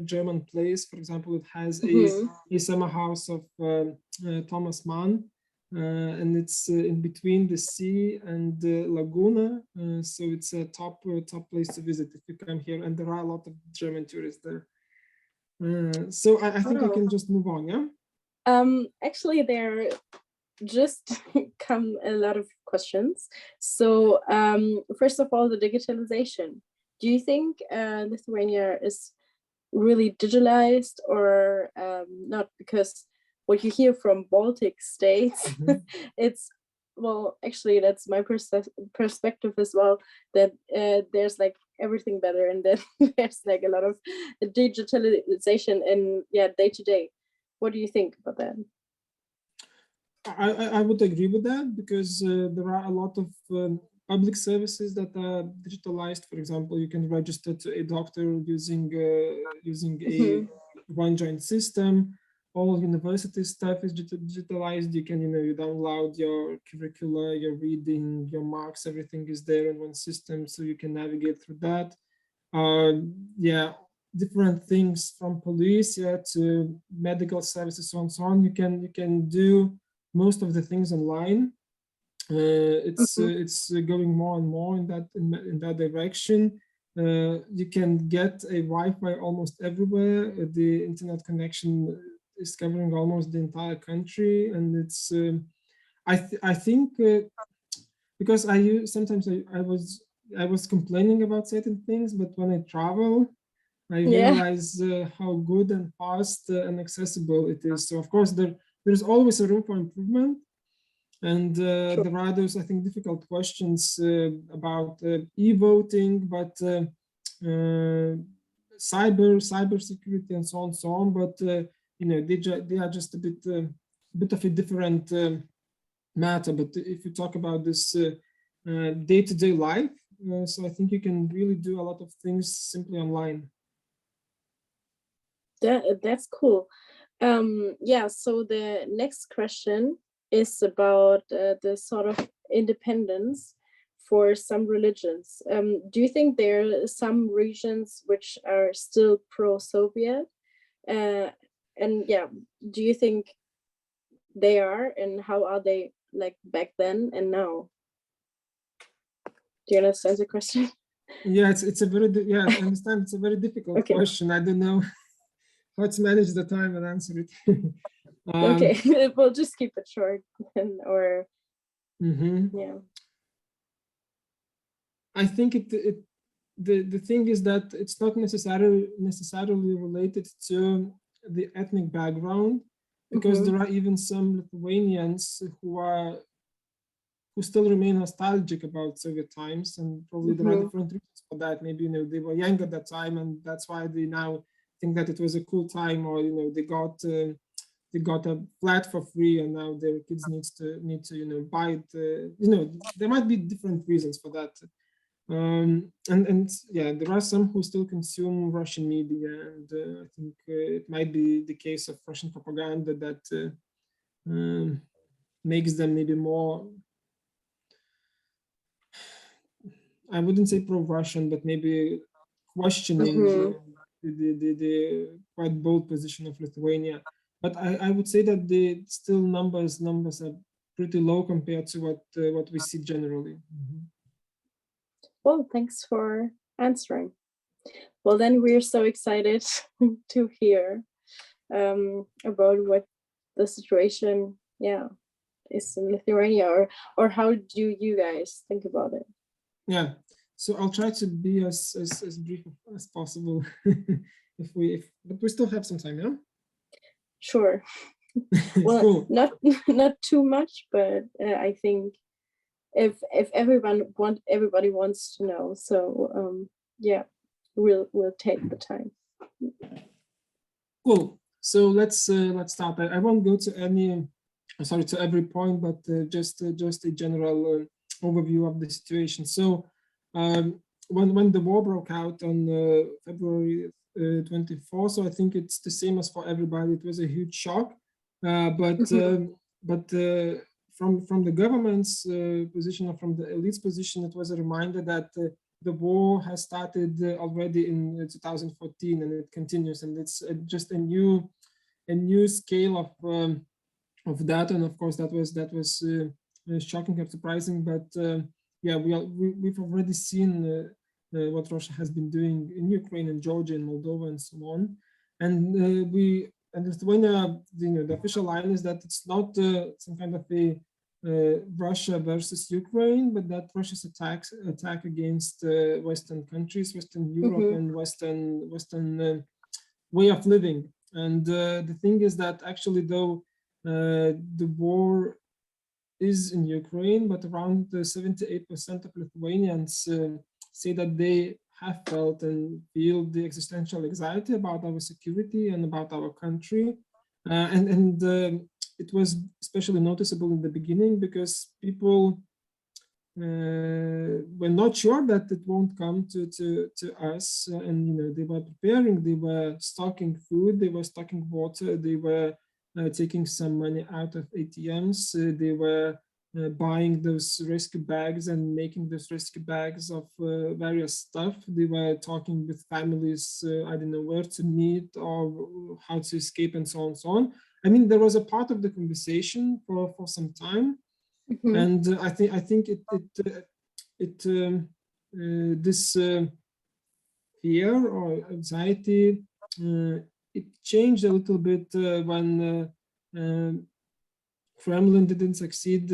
German place. For example, it has a summer house of Thomas Mann, and it's in between the sea and the Laguna, so it's a top place to visit if you come here, and there are a lot of German tourists there. So I think I can just move on, yeah? Actually, there just come a lot of questions. So first of all, the digitalization. Do you think Lithuania is really digitalized or not? Because what you hear from Baltic states, it's, well, actually, that's my perspective as well, that there's like everything better, and then there's like a lot of digitalization in day to day. what do you think about that? I would agree with that, because there are a lot of public services that are digitalized. For example, you can register to a doctor using a one joint system. All university stuff is digitalized. You can, you download your curricula, your reading, your marks, everything is there in one system, so you can navigate through that. Yeah, different things from police, to medical services, so on and so on. You can do most of the things online. It's going more and more in that direction. You can get a Wi-Fi almost everywhere. The internet connection is covering almost the entire country, and it's I think because sometimes I was complaining about certain things, but when I travel, I realize how good and fast and accessible it is. So of course there's always a room for improvement, and there are those, I think, difficult questions about e-voting, but cyber security and so on. But they are just a bit of a different matter. But if you talk about this day-to-day life, so I think you can really do a lot of things simply online. That's cool. Yeah, so the next question is about the sort of independence for some religions. Do you think there are some regions which are still pro-Soviet? And yeah, do you think they are, and how are they like back then and now? Do you understand the question? Yeah, it's a very I understand. It's a very difficult question. I don't know how to manage the time and answer it. Okay, we'll just keep it short, or yeah. I think the thing is that it's not necessarily related to the ethnic background, because there are even some Lithuanians who still remain nostalgic about Soviet times, and probably there are different reasons for that. Maybe they were young at that time, and that's why they now think that it was a cool time, or they got a flat for free, and now their kids need to buy it. There might be different reasons for that. And yeah, there are some who still consume Russian media, and I think it might be the case of Russian propaganda that makes them maybe more, I wouldn't say pro-Russian, but maybe questioning the quite bold position of Lithuania. But I would say that the still numbers are pretty low compared to what we see generally. Well, thanks for answering. Well, then we're so excited to hear about what the situation, is in Lithuania, or how do you guys think about it? Yeah, so I'll try to be as brief as possible. But we still have some time, yeah? Sure. Well, cool. not too much, but I think if everybody wants to know, so yeah, we'll take the time. Cool. So let's start. I won't go to every point, but just a general overview of the situation. So when the war broke out on February 24, so I think it's the same as for everybody. It was a huge shock, but from the government's position, or from the elite's position, it was a reminder that the war has started already in 2014, and it continues, and it's just a new scale of that. And of course, that was shocking and surprising. But yeah, we've already seen what Russia has been doing in Ukraine and Georgia and Moldova and so on. And Lithuania, the official line is that it's not some kind of a Russia versus Ukraine, but that Russia's attack against Western countries, Western Europe, and Western way of living. And the thing is that actually, though the war is in Ukraine, but around 78% of Lithuanians say that they have felt and feel the existential anxiety about our security and about our country. It was especially noticeable in the beginning because people were not sure that it won't come to us, and they were preparing, they were stocking food, they were stocking water, they were taking some money out of ATMs, they were buying those rescue bags and making those rescue bags of various stuff. They were talking with families, I don't know where to meet or how to escape and so on and so on. I mean, there was a part of the conversation for some time. And I think this fear or anxiety, it changed a little bit when Kremlin didn't succeed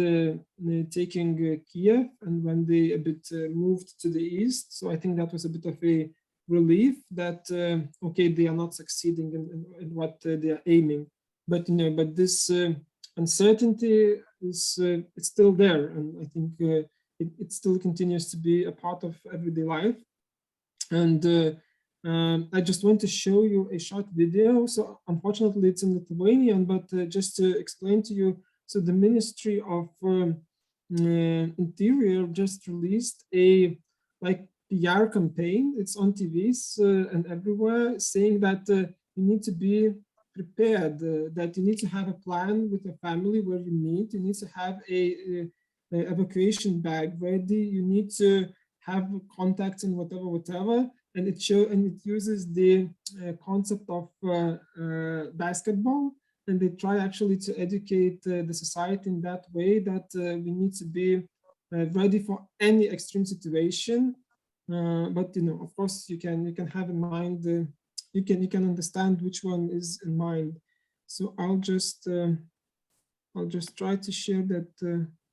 taking Kiev, and when they a bit moved to the east. So I think that was a bit of a relief that okay, they are not succeeding in what they are aiming, but but this uncertainty is it's still there, and I think it still continues to be a part of everyday life. And I just want to show you a short video. So unfortunately it's in Lithuanian, but just to explain to you, so the Ministry of Interior just released a PR campaign. It's on TVs and everywhere, saying that you need to be prepared, that you need to have a plan with a family where you meet, you need to have a evacuation bag ready, you need to have contacts and whatever. And it uses the concept of basketball, and they try actually to educate the society in that way, that we need to be ready for any extreme situation. But of course, you can have in mind, you can understand which one is in mind. So I'll just try to share that.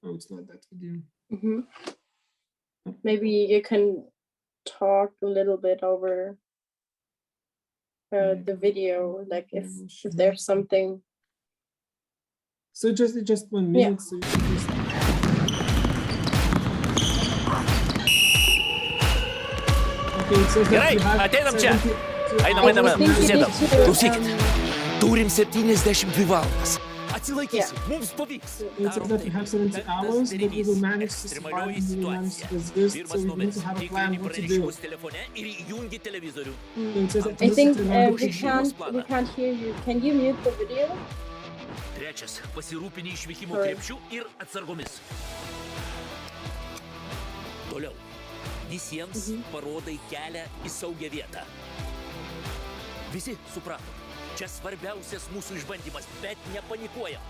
Oh, it's not that video. Maybe you can talk a little bit over the video, like if there's something. So just 1 minute. Yeah. So you can just... Okay, it says that you have 70... Turim 72 valandas. Atsilaikysim, mums pavyks. It says that you have 70 hours, but you will manage to survive, you will manage to resist, so you need to have a plan what to do. I think we can't hear you. Can you mute the video? Trečias, pasirūpini išvykimo krepšiu ir atsargomis. Toliau. Visiems parodai kelią į saugią vietą. Visi suprato. Čia svarbiausias mūsų išbandymas, bet nepanikuojam.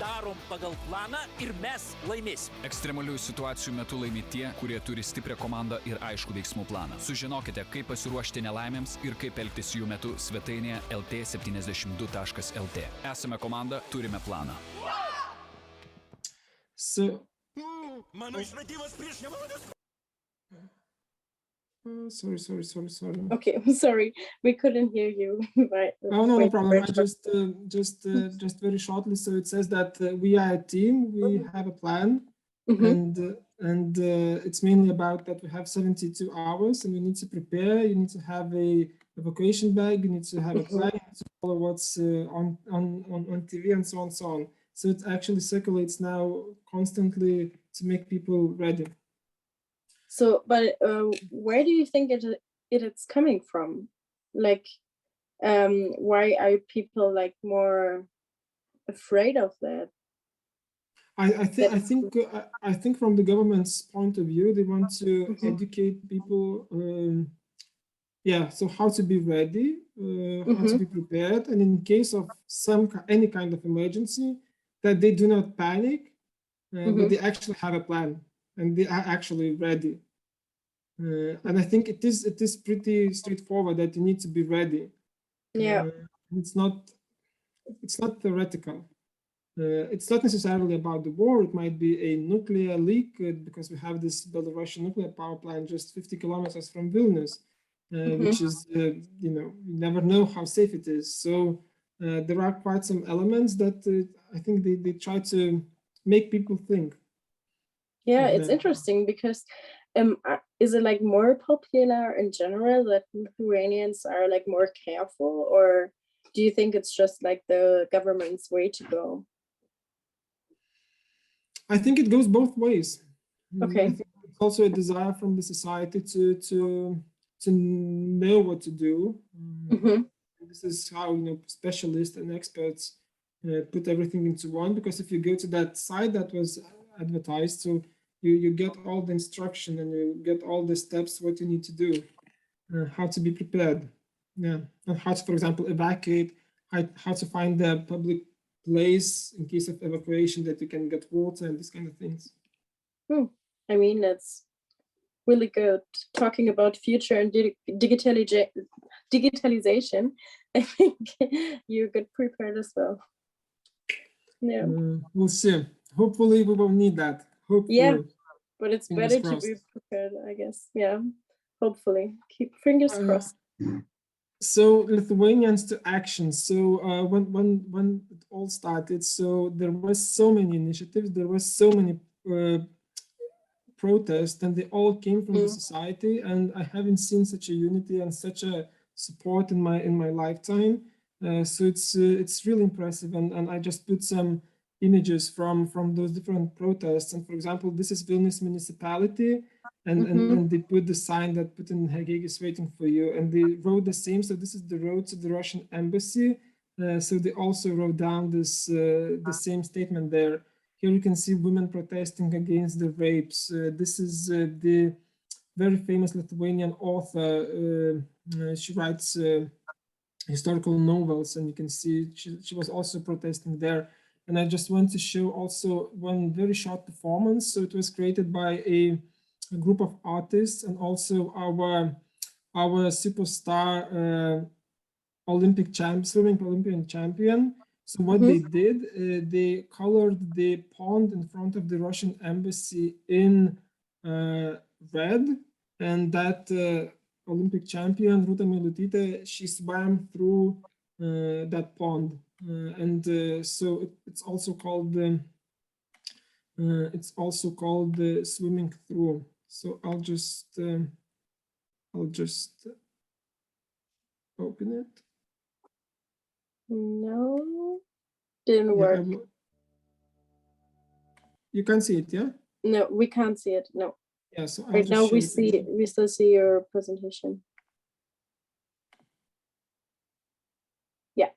Darom pagal planą ir mes laimėsim. Ekstremalių situacijų metu laimi tie, kurie turi stiprią komandą ir aišku veiksmų planą. Sužinokite, kaip pasiruošti nelaimėms ir kaip elgtis jų metu svetainėje lt72.lt. Esame komanda, turime planą. Mano išradimas prieš nemalonius. Sorry. Okay, I'm sorry. We couldn't hear you. Right. Oh, no problem. I just very shortly. So it says that we are a team. We have a plan, and it's mainly about that we have 72 hours, and we need to prepare. You need to have a evacuation bag. You need to have a plan. You need to follow what's on TV and so on and so on. So it actually circulates now constantly to make people ready. So, but where do you think it's coming from? Like, why are people like more afraid of that? I think from the government's point of view, they want to educate people. So how to be ready, how to be prepared, and in case of any kind of emergency, that they do not panic, but they actually have a plan. And they are actually ready, and I think it is pretty straightforward that you need to be ready. Yeah, it's not theoretical. It's not necessarily about the war. It might be a nuclear leak because we have this Belarusian nuclear power plant just 50 kilometers from Vilnius, which is you never know how safe it is. So there are quite some elements that I think they try to make people think. Yeah, it's interesting because is it like more popular in general that Lithuanians are like more careful, or do you think it's just like the government's way to go? I think it goes both ways. Okay. I think it's also a desire from the society to know what to do. This is how, you know, specialists and experts put everything into one, because if you go to that site that was advertised, so you get all the instruction and you get all the steps what you need to do, how to be prepared, yeah, and how to, for example, evacuate, how to find the public place in case of evacuation, that you can get water and these kind of things. I mean, that's really good. Talking about future and digitalization, I think you're good prepared as well. Yeah, we'll see. Hopefully we won't need that. Hopefully. Yeah, but it's Fingers better crossed. to be prepared, I guess. Yeah, hopefully. Keep fingers crossed. So Lithuanians to action. So when it all started, so there was so many initiatives, there was so many protests, and they all came from the society. And I haven't seen such a unity and such a support in my lifetime. So it's really impressive. And I just put some images from those different protests. And for example, this is Vilnius municipality. And they put the sign that Putin Hageg is waiting for you, and they wrote the same. So this is the road to the Russian embassy. So they also wrote down this the same statement there. Here you can see women protesting against the rapes. This is the very famous Lithuanian author. She writes historical novels, and you can see she was also protesting there. And I just want to show also one very short performance. So it was created by a group of artists, and also our superstar swimming Olympian champion. So what they did, they colored the pond in front of the Russian embassy in red, and that Olympic champion Ruta Meilutytė, she swam through that pond, so it's also called swimming through. So I'll just open it. No, didn't work. You can see it, yeah? No, we can't see it. No. Yeah, so right now we still see your presentation. Yeah,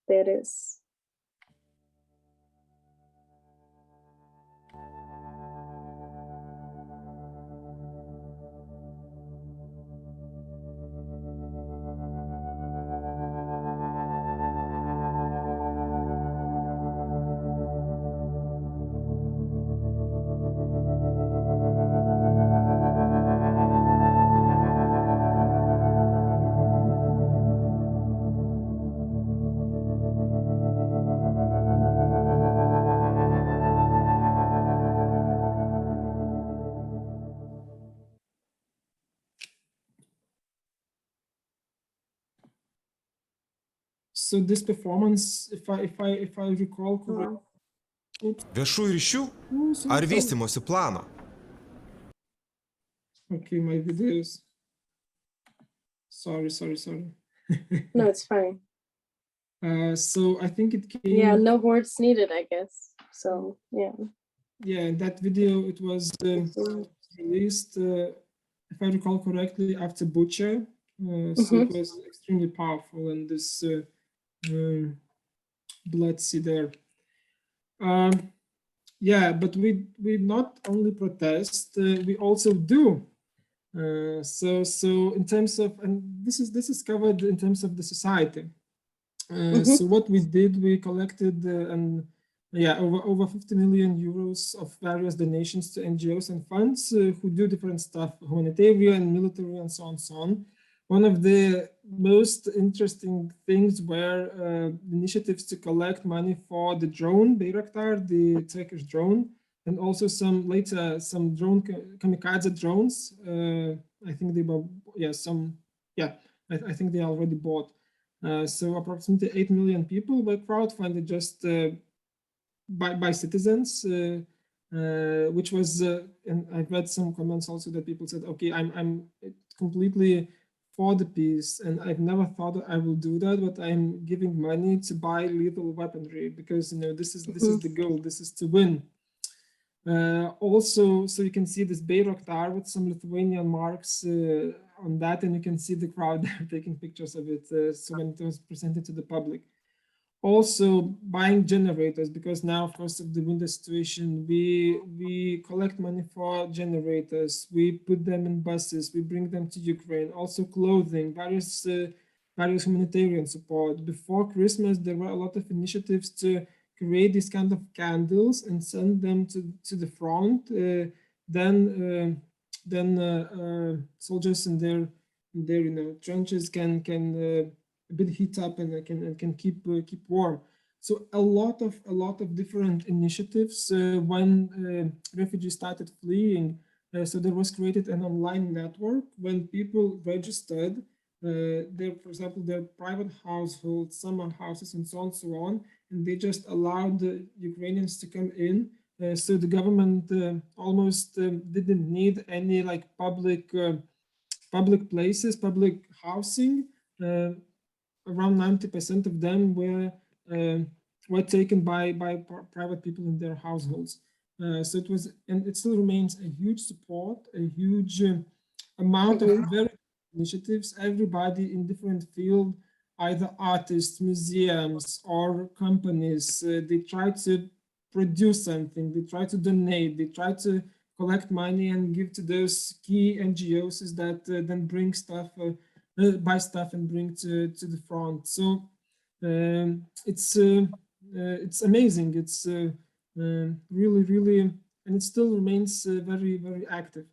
there it is. So this performance, if I recall correctly. Viešųjų ryšių ar vystymosi plano? Okay, my videos. Sorry. No, it's fine. So I think it came. Yeah, no words needed, I guess. So yeah. Yeah, that video, it was released, if I recall correctly, after Bucha. So it was extremely powerful, and this blood sea there. Yeah, but we not only protest, we also do. So in terms of, and this is covered in terms of the society. So what we did, we collected over 50 million euros of various donations to NGOs and funds who do different stuff, humanitarian, military, and so on. One of the most interesting things were initiatives to collect money for the drone, Bayraktar, the Turkish drone, and also some drone kamikaze drones. I think they were, I think they already bought. So approximately 8 million people were crowdfunded just by citizens, which was, and I've read some comments also that people said, okay, I'm completely for the peace, and I've never thought that I will do that, but I'm giving money to buy lethal weaponry because, you know, this is the goal. This is to win. Also, so you can see this Bayraktar with some Lithuanian marks on that, and you can see the crowd taking pictures of it. So when it was presented to the public. Also buying generators, because now, of course, of the winter situation, we collect money for generators. We put them in buses. We bring them to Ukraine. Also clothing, various humanitarian support. Before Christmas, there were a lot of initiatives to create these kind of candles and send them to the front. Then soldiers in their trenches can a bit heat up and can keep warm. So a lot of different initiatives when refugees started fleeing. So there was created an online network when people registered for example, their private households, summer houses, and so on, and they just allowed the Ukrainians to come in. So the government almost didn't need any like public places, public housing. Around 90% of them were taken by private people in their households. So it was, and it still remains a huge support, a huge amount of very initiatives. Everybody in different field, either artists, museums, or companies, they try to produce something, they try to donate, they try to collect money and give to those key NGOs that then bring stuff, buy stuff and bring to the front. So it's amazing. It's really, and it still remains very, very active.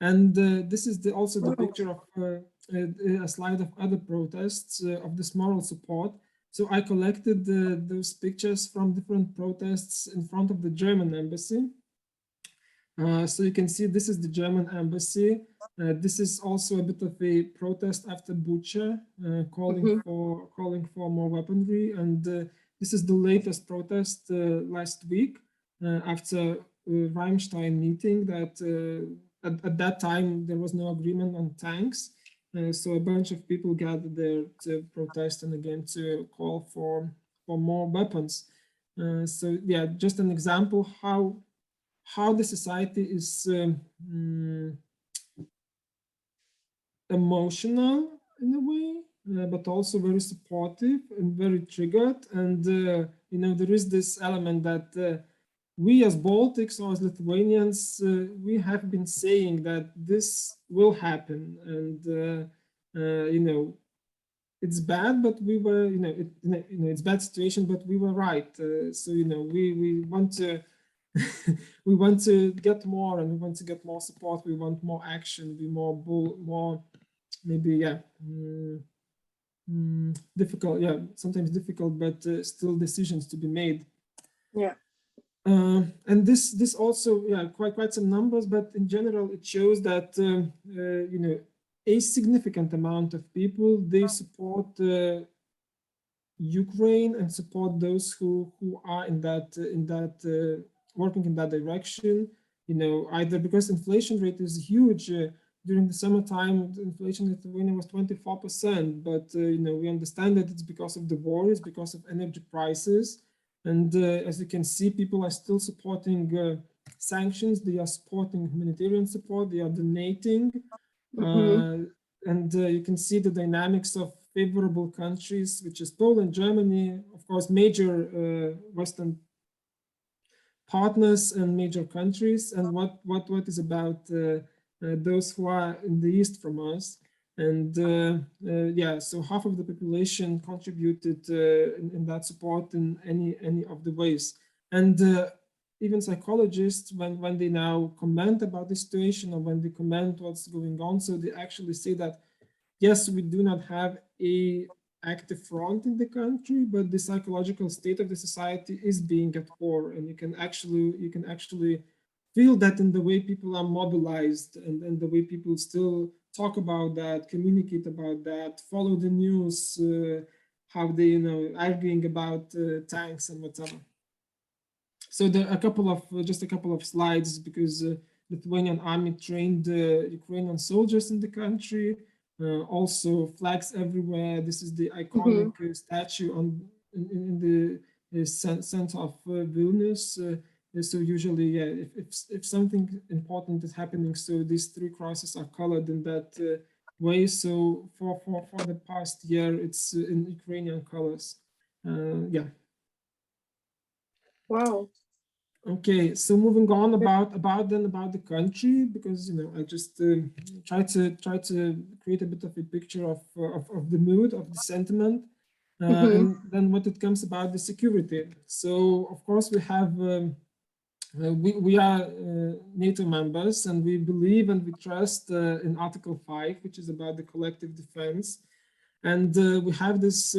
And this is also the picture of a slide of other protests of this moral support. So I collected those pictures from different protests in front of the German embassy. So you can see this is the German embassy. This is also a bit of a protest after Bucha, calling for more weaponry. And this is the latest protest last week after Rammstein meeting. That at that time there was no agreement on tanks, so a bunch of people gathered there to protest and again to call for more weapons. So yeah, just an example how the society is emotional in a way, but also very supportive and very triggered. And you know, there is this element that we as Baltics or as Lithuanians, we have been saying that this will happen, and you know, it's bad, but we were, you know, it's bad situation, but we were right. So you know, we want to. We want to get more, and we want to get more support. We want more action, be more maybe, yeah, difficult, yeah, sometimes difficult, but still decisions to be made. Yeah. And this also, yeah, quite some numbers, but in general, it shows that you know, a significant amount of people, they support Ukraine and support those who are in that working in that direction, you know, either because inflation rate is huge. During the summertime, the inflation in Lithuania was 24%, but you know, we understand that it's because of the war, it's because of energy prices. And as you can see, people are still supporting sanctions, they are supporting humanitarian support, they are donating. And you can see the dynamics of favorable countries, which is Poland, Germany, of course, major Western partners and major countries, and what is about those who are in the east from us. And yeah, so half of the population contributed in that support in any of the ways. And even psychologists, when they now comment about the situation or when they comment what's going on, so they actually say that yes, we do not have a active front in the country, but the psychological state of the society is being at war, and you can actually feel that in the way people are mobilized and the way people still talk about that, communicate about that, follow the news, how they, you know, arguing about tanks and whatever. So there are just a couple of slides, because Lithuanian army trained Ukrainian soldiers in the country. Also flags everywhere. This is the iconic statue in the center of Vilnius. So usually, yeah, if something important is happening, so these three crosses are colored in that way. So for the past year, it's in Ukrainian colors. Yeah. Wow. Okay, so moving on about the country, because I just try to create a bit of a picture of the mood, of the sentiment, and then what it comes about the security. So of course we have we are NATO members, and we believe and we trust in Article 5, which is about the collective defense. And we have this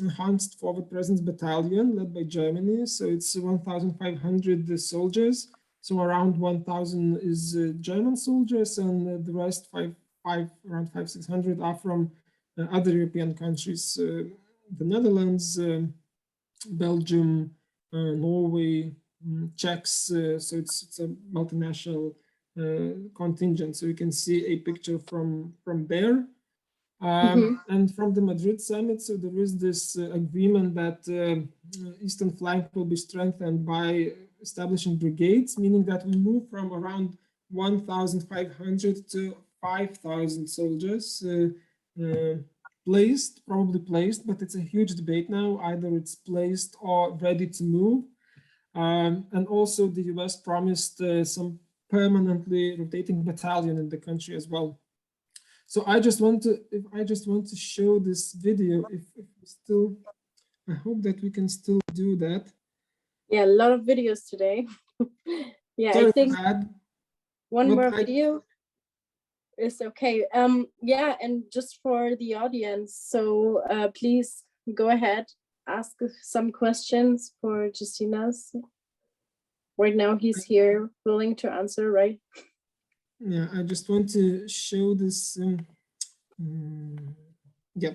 enhanced forward presence battalion led by Germany. So it's 1,500 soldiers. So around 1,000 is German soldiers, and the rest around 500-600 are from other European countries, the Netherlands, Belgium, Norway, Czechs. So it's a multinational contingent. So you can see a picture from there. And from the Madrid summit, so there is this agreement that eastern flank will be strengthened by establishing brigades, meaning that we move from around 1,500 to 5,000 soldiers probably placed, but it's a huge debate now. Either it's placed or ready to move. And also the US promised some permanently rotating battalion in the country as well. So I just want to show this video. If we still, I hope that we can still do that. Yeah, a lot of videos today. Yeah, sorry, I think one more I, video is okay. Yeah, and just for the audience, so please go ahead, ask some questions for Justinas. Right now he's here, willing to answer, right? Yeah, I just want to show this. Yeah,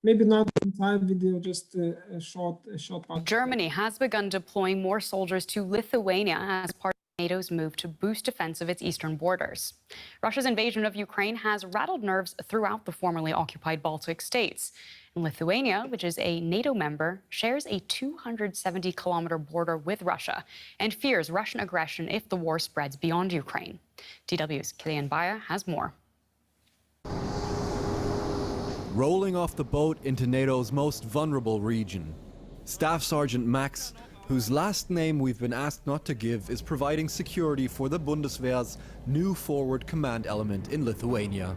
maybe not the entire video, just a short part. Germany has begun deploying more soldiers to Lithuania as part of NATO's move to boost defense of its eastern borders. Russia's invasion of Ukraine has rattled nerves throughout the formerly occupied Baltic states. And Lithuania, which is a NATO member, shares a 270-kilometer border with Russia and fears Russian aggression if the war spreads beyond Ukraine. DW's Kilian Baya has more. Rolling off the boat into NATO's most vulnerable region, Staff Sergeant Max, whose last name we've been asked not to give, is providing security for the Bundeswehr's new forward command element in Lithuania.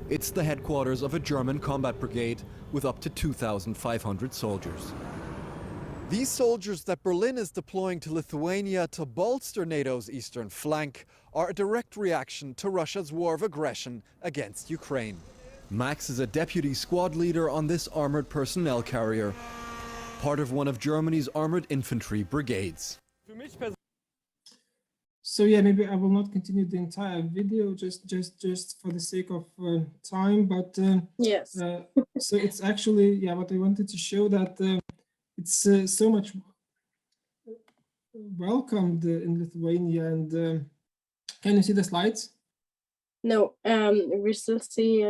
It's the headquarters of a German combat brigade with up to 2,500 soldiers. These soldiers that Berlin is deploying to Lithuania to bolster NATO's eastern flank are a direct reaction to Russia's war of aggression against Ukraine. Max is a deputy squad leader on this armored personnel carrier, part of one of Germany's armored infantry brigades. So yeah, maybe I will not continue the entire video just for the sake of time, but yes. So it's actually, yeah, what I wanted to show that it's so much welcomed in Lithuania. And can you see the slides? No, we still see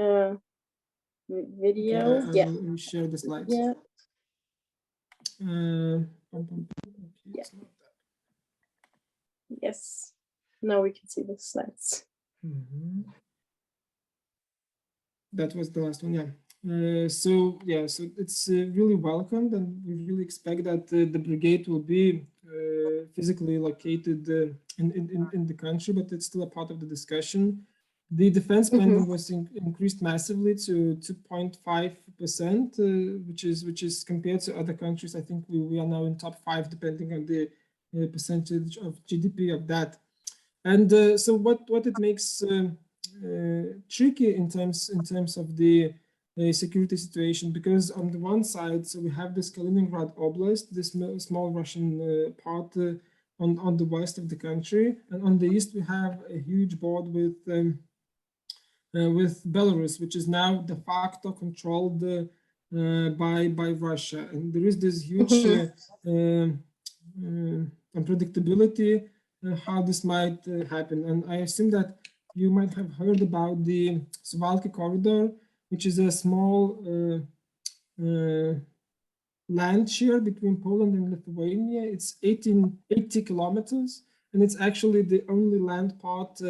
video. Okay, yeah, let me share the slides. Yeah. Okay, Yes, now we can see the slides. That was the last one, yeah. So it's really welcomed, and we really expect that the brigade will be physically located in the country, but it's still a part of the discussion. The defense spending was increased massively to 2.5%, which is compared to other countries. I think we are now in top 5, depending on the percentage of GDP of that. And so what it makes tricky in terms of the security situation, because on the one side, so we have this Kaliningrad Oblast, this small Russian part on the west of the country, and on the east we have a huge border with Belarus, which is now de facto controlled by Russia, and there is this huge unpredictability how this might happen. And I assume that you might have heard about the Suwalki corridor, which is a small land share between Poland and Lithuania. It's 80 kilometers, and it's actually the only land part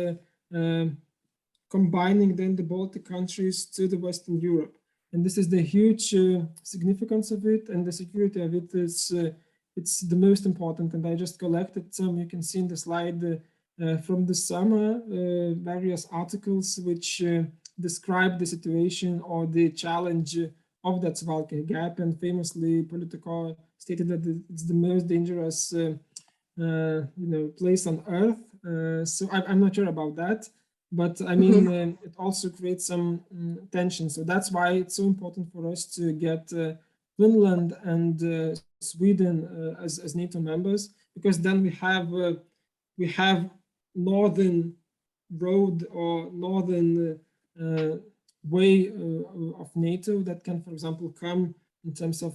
combining then the Baltic countries to the Western Europe. And this is the huge significance of it, and the security of it is it's the most important. And I just collected some, you can see in the slide from the summer, various articles which describe the situation or the challenge of that Suwalki gap. And famously, Politico stated that it's the most dangerous place on earth. So I'm not sure about that. But I mean, it also creates some tension. So that's why it's so important for us to get Finland and Sweden as NATO members, because then we have northern road or northern way of NATO that can, for example, come in terms of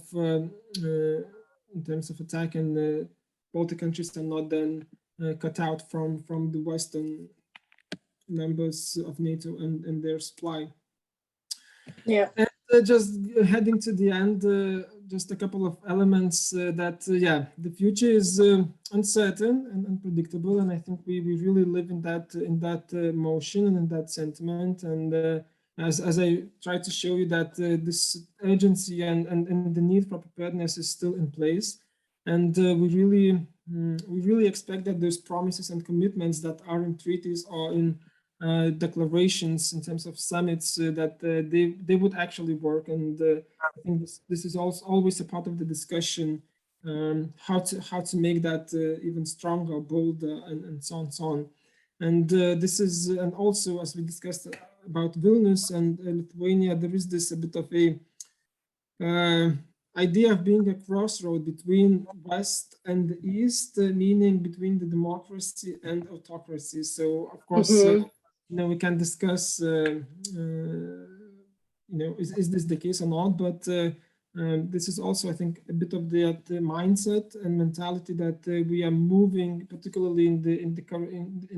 attack, and the Baltic countries are not then cut out from the Western members of NATO and their supply. Yeah. And just heading to the end, just a couple of elements that, yeah, the future is uncertain and unpredictable, and I think we really live in that motion and in that sentiment. And as I tried to show you, that this urgency and the need for preparedness is still in place, and we really expect that those promises and commitments that are in treaties or in declarations in terms of summits, that they would actually work. And I think this is also always a part of the discussion, how to make that even stronger, bolder, and so on. And this is, and also as we discussed about Vilnius and Lithuania, there is this a bit of a idea of being a crossroad between West and East, meaning between the democracy and autocracy. So of course, we can discuss, is this the case or not? But this is also, I think, a bit of the mindset and mentality that we are moving, particularly in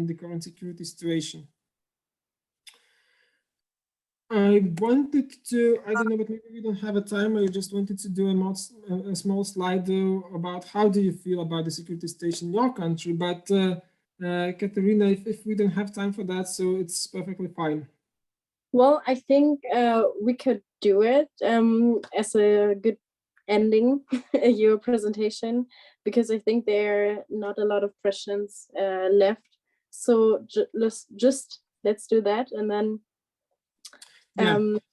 the current security situation. I wanted to, I don't know, but maybe we don't have a time. I just wanted to do a small slide though about how do you feel about the security situation in your country. But Katerina, if we don't have time for that, so it's perfectly fine. Well, I think we could do it as a good ending, your presentation, because I think there are not a lot of questions left. So let's do that, and then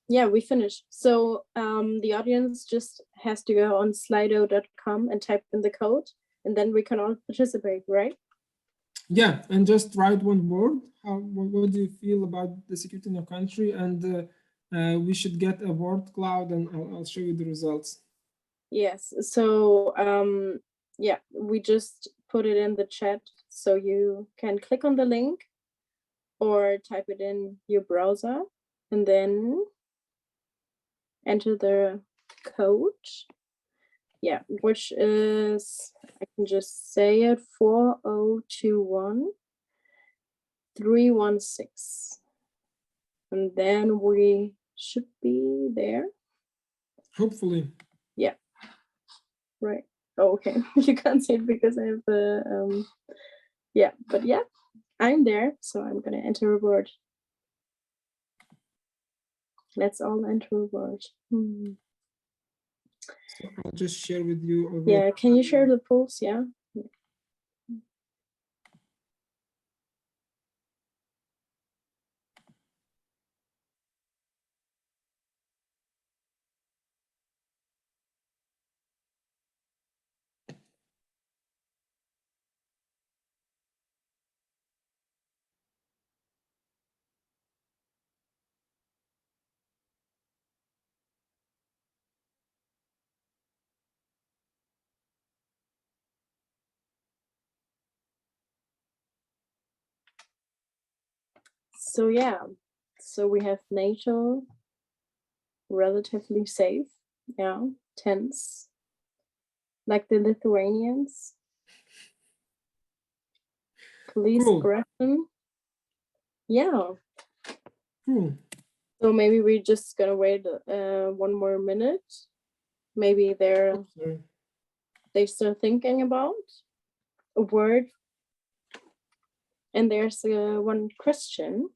yeah, we finish. So the audience just has to go on slido.com and type in the code, and then we can all participate, right? Yeah, and just write one word. What do you feel about the security in your country? And we should get a word cloud, and I'll show you the results. Yes, so yeah, we just put it in the chat, so you can click on the link or type it in your browser and then enter the code. Yeah, which is, I can just say it, 4021 316. And then we should be there. Hopefully. Yeah. Right. Oh, okay. You can't see it because I have the yeah, but yeah, I'm there, so I'm gonna enter a word. Let's all enter a word. So I'll just share with you. Yeah, can you share the polls? Yeah. So yeah, so we have NATO relatively safe, yeah, tense, like the Lithuanians, police aggression, Yeah. Cool. So maybe we're just gonna wait 1 more minute. Maybe they're still thinking about a word. And there's one question.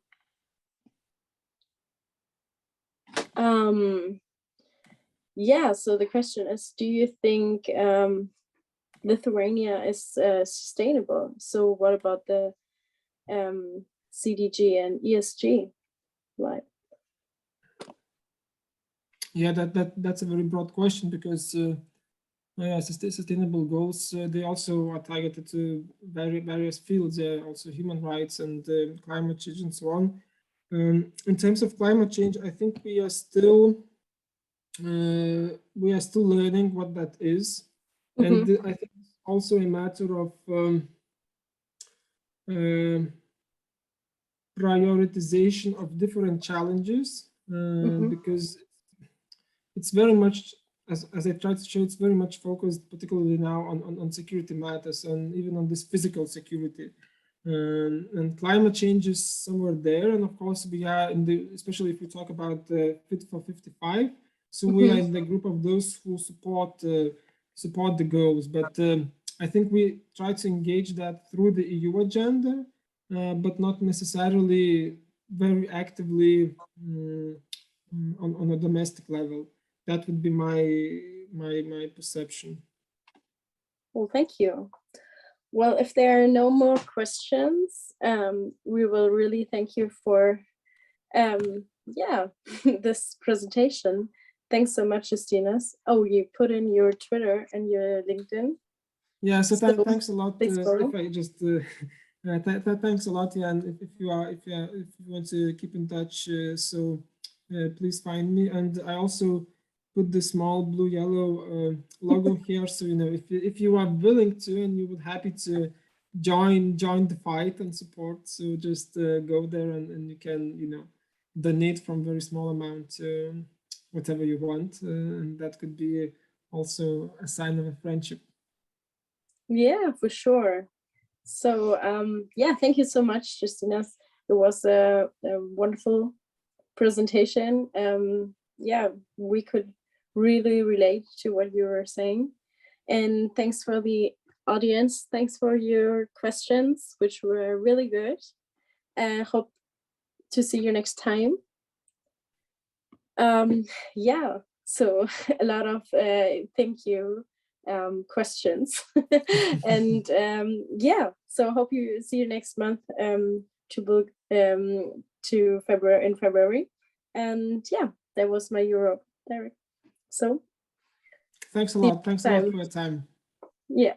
Yeah, so the question is, do you think Lithuania is sustainable? So what about the CDG and ESG? Like, yeah, that's a very broad question, because sustainable goals, they also are targeted to various fields, also human rights and climate change and so on. In terms of climate change, I think we are still learning what that is, and I think it's also a matter of prioritization of different challenges, because it's very much, as I tried to show, it's very much focused, particularly now, on security matters, and even on this physical security. And climate change is somewhere there, and of course we are in the, especially if we talk about Fit for 55. So we are in the group of those who support the goals. But I think we try to engage that through the EU agenda, but not necessarily very actively on a domestic level. That would be my perception. well, thank you. Well, if there are no more questions, we will really thank you for this presentation. Thanks so much, Justinas. Oh, you put in your Twitter and your LinkedIn. Yeah, so thanks a lot. If I just thanks a lot, yeah, and if you want to keep in touch, please find me. And I also put the small blue yellow logo here, so if you are willing to and you would happy to join the fight and support, so just go there and you can donate from very small amount to whatever you want, and that could be also a sign of a friendship. Yeah, for sure. So thank you so much, Justinas. It was a wonderful presentation. We could really relate to what you were saying. And thanks for the audience. Thanks for your questions, which were really good. Hope to see you next time. So a lot of thank you questions. And so hope you see you next month to book to February. And that was my Europe direct. So thanks a lot. Thanks a lot for your time. Yeah.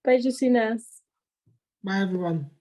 Bye, Justinas. Bye, everyone.